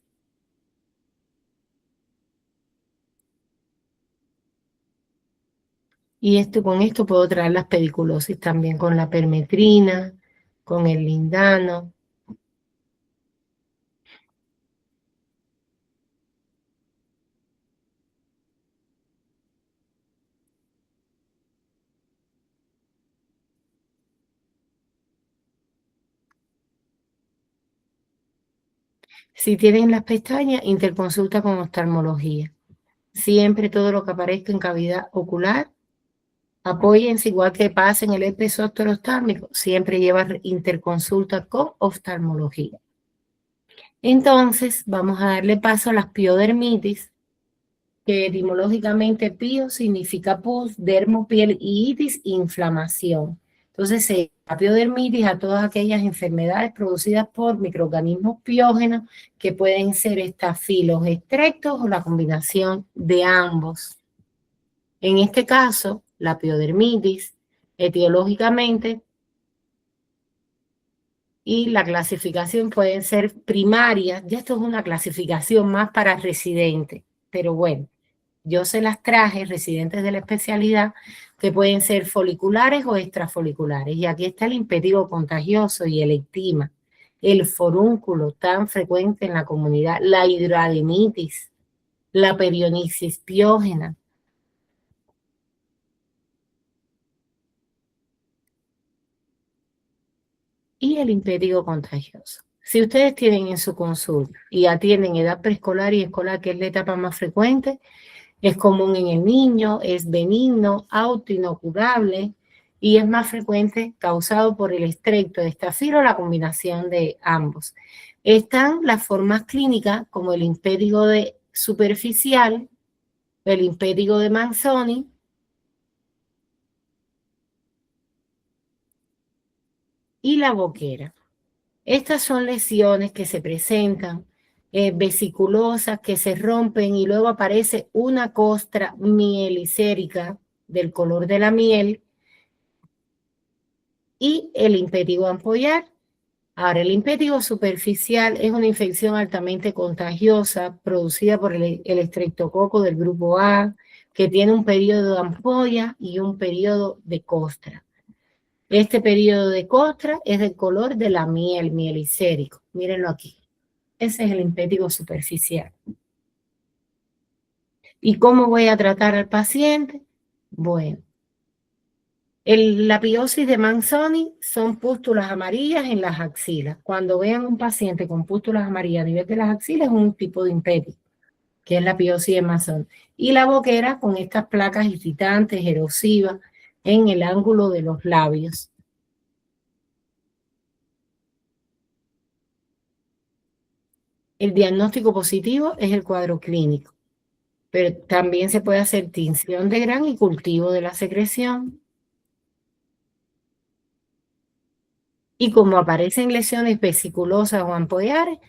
Y con esto puedo traer las pediculosis también con la permetrina, con el lindano. Si tienen las pestañas, interconsulta con oftalmología. Siempre todo lo que aparezca en cavidad ocular, apóyense igual que pasa en el herpes zóster oftálmico, siempre lleva interconsulta con oftalmología. Entonces, vamos a darle paso a las piodermitis, que etimológicamente pio significa pus, dermo, piel y itis, inflamación. Entonces, se llama piodermitis a todas aquellas enfermedades producidas por microorganismos piógenos que pueden ser estafilos estreptos o la combinación de ambos. En este caso, la piodermitis, etiológicamente, y la clasificación pueden ser primarias. Ya esto es una clasificación más para residentes, pero bueno, yo se las traje, residentes de la especialidad, que pueden ser foliculares o extrafoliculares. Y aquí está el impetigo contagioso y el ectima, el forúnculo tan frecuente en la comunidad, la hidradenitis, la perionicis piógena. Y el impetigo contagioso. Si ustedes tienen en su consulta y atienden edad preescolar y escolar, que es la etapa más frecuente, es común en el niño, es benigno, autoinoculable y es más frecuente causado por el estrepto de estafilo o la combinación de ambos. Están las formas clínicas como el impétigo superficial, el impétigo de Manzoni y la boquera. Estas son lesiones que se presentan vesiculosas, que se rompen y luego aparece una costra mielicérica del color de la miel y el impétigo ampollar. Ahora, el impétigo superficial es una infección altamente contagiosa producida por el estreptococo del grupo A, que tiene un periodo de ampolla y un periodo de costra. Este periodo de costra es del color de la miel, mielicérico. Mírenlo aquí. Ese es el impétigo superficial. ¿Y cómo voy a tratar al paciente? Bueno, la piosis de Manzoni son pústulas amarillas en las axilas. Cuando vean un paciente con pústulas amarillas a nivel de las axilas, es un tipo de impétigo, que es la piosis de Manzoni. Y la boquera con estas placas irritantes, erosivas, en el ángulo de los labios. El diagnóstico positivo es el cuadro clínico, pero también se puede hacer tinción de gran y cultivo de la secreción. Y como aparecen lesiones vesiculosas o ampollares,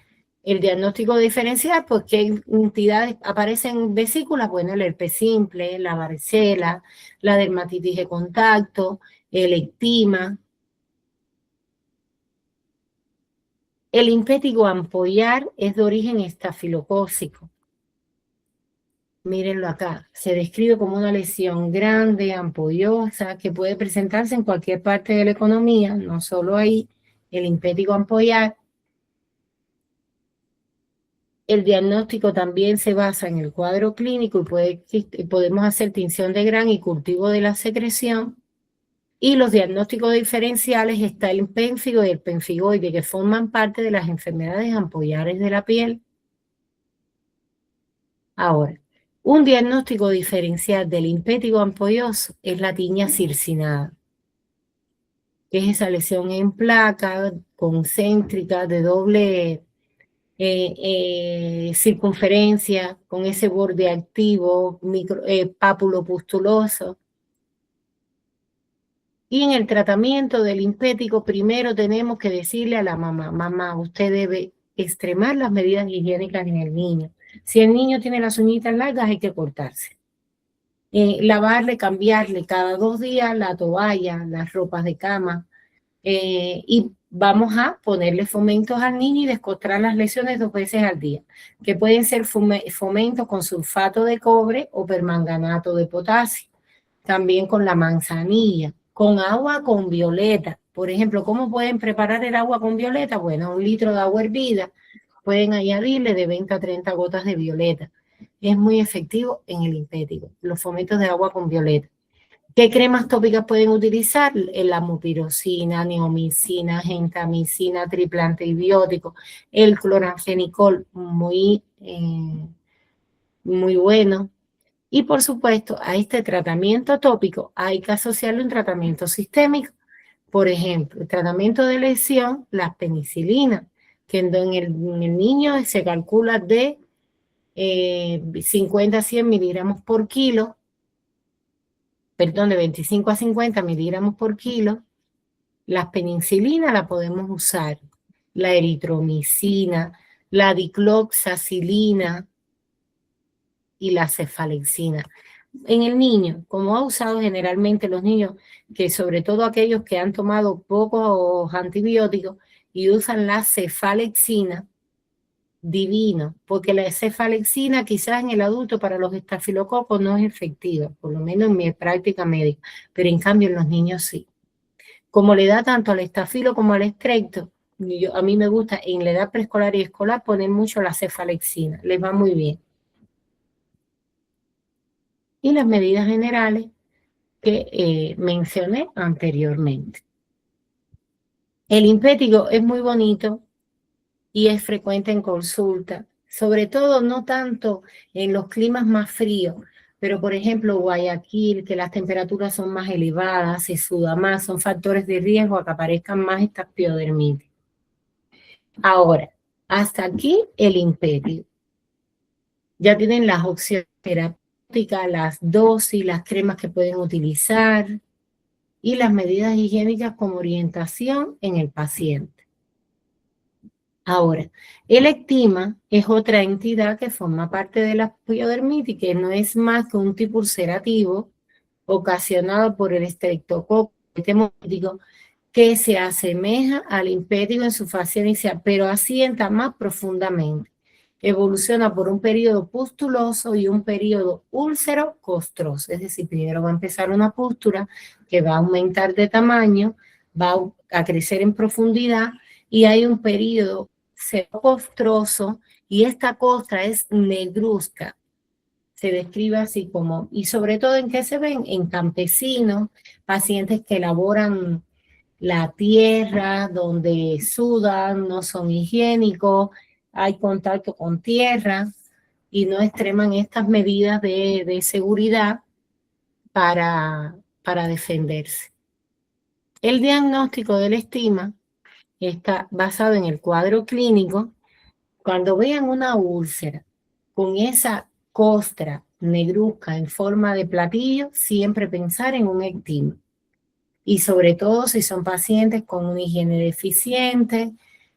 el diagnóstico diferencial, pues qué entidades aparecen en vesículas, bueno, el herpes simple, la varicela, la dermatitis de contacto, el ectima. El impétigo ampollar es de origen estafilocócico. Mírenlo acá, se describe como una lesión grande, ampollosa, que puede presentarse en cualquier parte de la economía, no solo ahí, el impétigo ampollar. El diagnóstico también se basa en el cuadro clínico y podemos hacer tinción de gran y cultivo de la secreción. Y los diagnósticos diferenciales está el pénfigo y el penfigoide, que forman parte de las enfermedades ampollares de la piel. Ahora, un diagnóstico diferencial del impétigo ampolloso es la tiña circinada, que es esa lesión en placa concéntrica de doble circunferencia, con ese borde activo, pápulo pustuloso. Y en el tratamiento del impético, primero tenemos que decirle a la mamá, mamá, usted debe extremar las medidas higiénicas en el niño. Si el niño tiene las uñitas largas, hay que cortarse. Lavarle, cambiarle cada 2 días la toalla, las ropas de cama. Y vamos a ponerle fomentos al niño y descostrar las lesiones 2 veces al día, que pueden ser fomentos con sulfato de cobre o permanganato de potasio. También con la manzanilla, con agua con violeta. Por ejemplo, ¿cómo pueden preparar el agua con violeta? Bueno, 1 litro de agua hervida, pueden añadirle de 20 a 30 gotas de violeta. Es muy efectivo en el impético, los fomentos de agua con violeta. ¿Qué cremas tópicas pueden utilizar? La mupirocina, neomicina, gentamicina, triple antibiótico, el cloranfenicol, muy bueno. Y por supuesto, a este tratamiento tópico hay que asociarle un tratamiento sistémico. Por ejemplo, el tratamiento de lesión, la penicilina, que en el niño se calcula de 50 a 100 miligramos por kilo, perdón, de 25 a 50 miligramos por kilo. La penicilina la podemos usar, la eritromicina, la dicloxacilina y la cefalexina. En el niño, como ha usado generalmente los niños, que sobre todo aquellos que han tomado pocos antibióticos y usan la cefalexina, divino, porque la cefalexina quizás en el adulto para los estafilococos no es efectiva, por lo menos en mi práctica médica, pero en cambio en los niños sí. Como le da tanto al estafilo como al estrepto, a mí me gusta en la edad preescolar y escolar poner mucho la cefalexina, les va muy bien. Y las medidas generales que mencioné anteriormente. El impético es muy bonito, y es frecuente en consulta, sobre todo no tanto en los climas más fríos, pero por ejemplo Guayaquil, que las temperaturas son más elevadas, se suda más, son factores de riesgo a que aparezcan más estas piodermitis. Ahora, hasta aquí el imperio. Ya tienen las opciones terapéuticas, las dosis, las cremas que pueden utilizar y las medidas higiénicas como orientación en el paciente. Ahora, el ectima es otra entidad que forma parte de la piodermitis, que no es más que un tipo ulcerativo ocasionado por el estreptococo hemolítico que se asemeja al impétigo en su fase inicial, pero asienta más profundamente. Evoluciona por un periodo pustuloso y un periodo úlcero-costroso. Es decir, primero va a empezar una pústula que va a aumentar de tamaño, va a crecer en profundidad y hay un periodo costroso y esta costra es negruzca. Se describe así como, y sobre todo en qué se ven, en campesinos, pacientes que elaboran la tierra, donde sudan, no son higiénicos, hay contacto con tierra y no extreman estas medidas de seguridad para defenderse. El diagnóstico del estima está basado en el cuadro clínico. Cuando vean una úlcera con esa costra negruzca en forma de platillo, siempre pensar en un ectima. Y sobre todo si son pacientes con una higiene deficiente,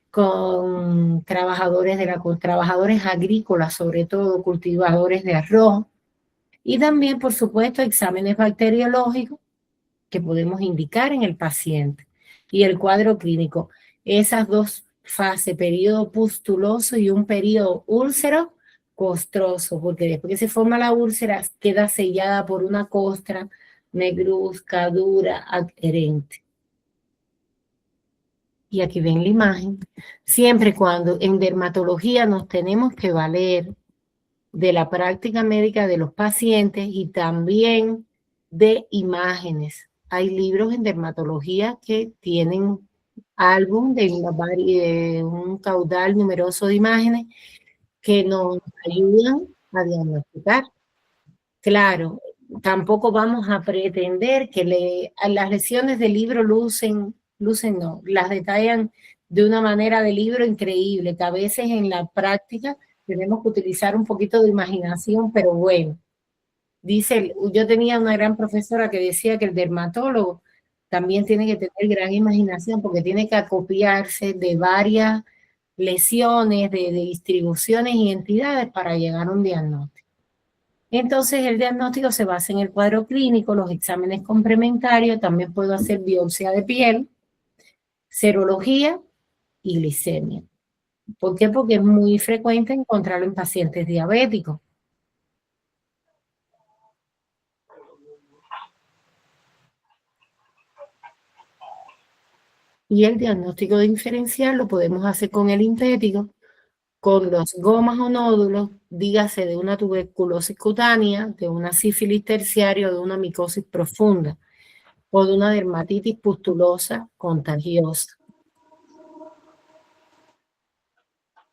con trabajadores agrícolas, sobre todo cultivadores de arroz, y también, por supuesto, exámenes bacteriológicos que podemos indicar en el paciente. Y el cuadro clínico, esas dos fases, periodo pustuloso y un periodo úlcero costroso, porque después que se forma la úlcera queda sellada por una costra negruzca, dura, adherente. Y aquí ven la imagen. Siempre cuando en dermatología nos tenemos que valer de la práctica médica de los pacientes y también de imágenes. Hay libros en dermatología que tienen álbum de un caudal numeroso de imágenes que nos ayudan a diagnosticar. Claro, tampoco vamos a pretender que las lesiones del libro lucen no, las detallan de una manera de libro increíble, que a veces en la práctica tenemos que utilizar un poquito de imaginación, pero bueno. Yo tenía una gran profesora que decía que el dermatólogo también tiene que tener gran imaginación porque tiene que acopiarse de varias lesiones, de distribuciones y entidades para llegar a un diagnóstico. Entonces el diagnóstico se basa en el cuadro clínico, los exámenes complementarios, también puedo hacer biopsia de piel, serología y glicemia. ¿Por qué? Porque es muy frecuente encontrarlo en pacientes diabéticos. Y el diagnóstico diferencial lo podemos hacer con el impétigo, con los gomas o nódulos, dígase de una tuberculosis cutánea, de una sífilis terciaria o de una micosis profunda, o de una dermatitis pustulosa contagiosa.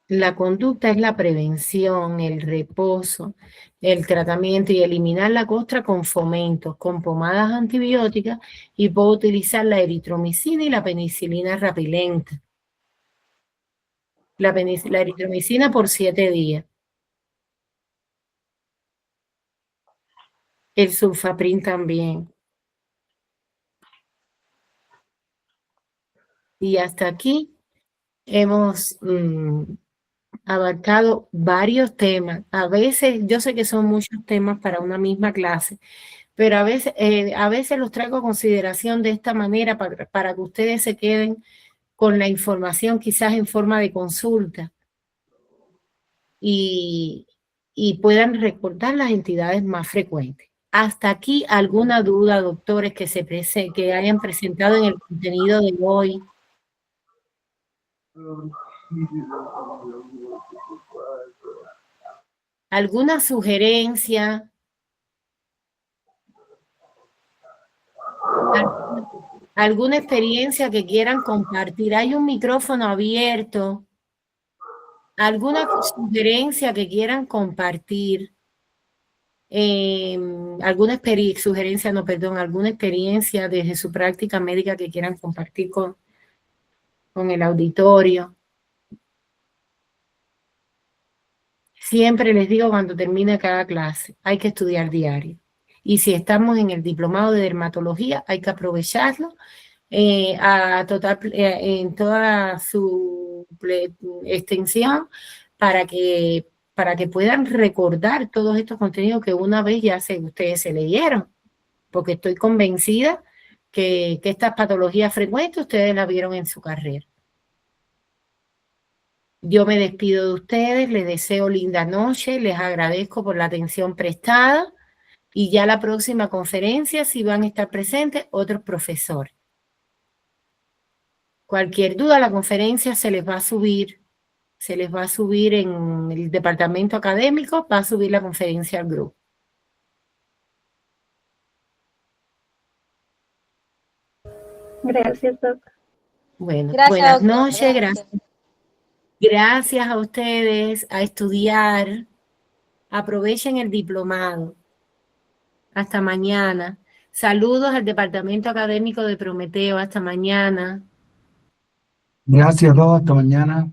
La conducta es la prevención, el reposo, el tratamiento y eliminar la costra con fomentos, con pomadas antibióticas y puedo utilizar la eritromicina y la penicilina rapilenta. La eritromicina por 7 días. El sulfaprim también. Y hasta aquí hemos abarcado varios temas. A veces, yo sé que son muchos temas para una misma clase, pero a veces los traigo a consideración de esta manera para que ustedes se queden con la información quizás en forma de consulta y puedan recordar las entidades más frecuentes. Hasta aquí, ¿alguna duda, doctores, que hayan presentado en el contenido de hoy? ¿Alguna sugerencia? ¿Alguna experiencia que quieran compartir? Hay un micrófono abierto. ¿Alguna sugerencia que quieran compartir? ¿Alguna sugerencia, no, perdón, alguna experiencia desde su práctica médica que quieran compartir con el auditorio? Siempre les digo cuando termine cada clase, hay que estudiar diario. Y si estamos en el diplomado de dermatología, hay que aprovecharlo en toda su extensión para que puedan recordar todos estos contenidos que una vez ya ustedes se leyeron, porque estoy convencida que estas patologías frecuentes ustedes las vieron en su carrera. Yo me despido de ustedes, les deseo linda noche, les agradezco por la atención prestada y ya la próxima conferencia si van a estar presentes otros profesores. Cualquier duda, la conferencia se les va a subir en el departamento académico, va a subir la conferencia al grupo. Gracias, doctor. Bueno, Gracias, buenas doctor. noches, gracias a ustedes, a estudiar, aprovechen el diplomado. Hasta mañana. Saludos al departamento académico de Prometeo, hasta mañana. Gracias, Doc, hasta mañana.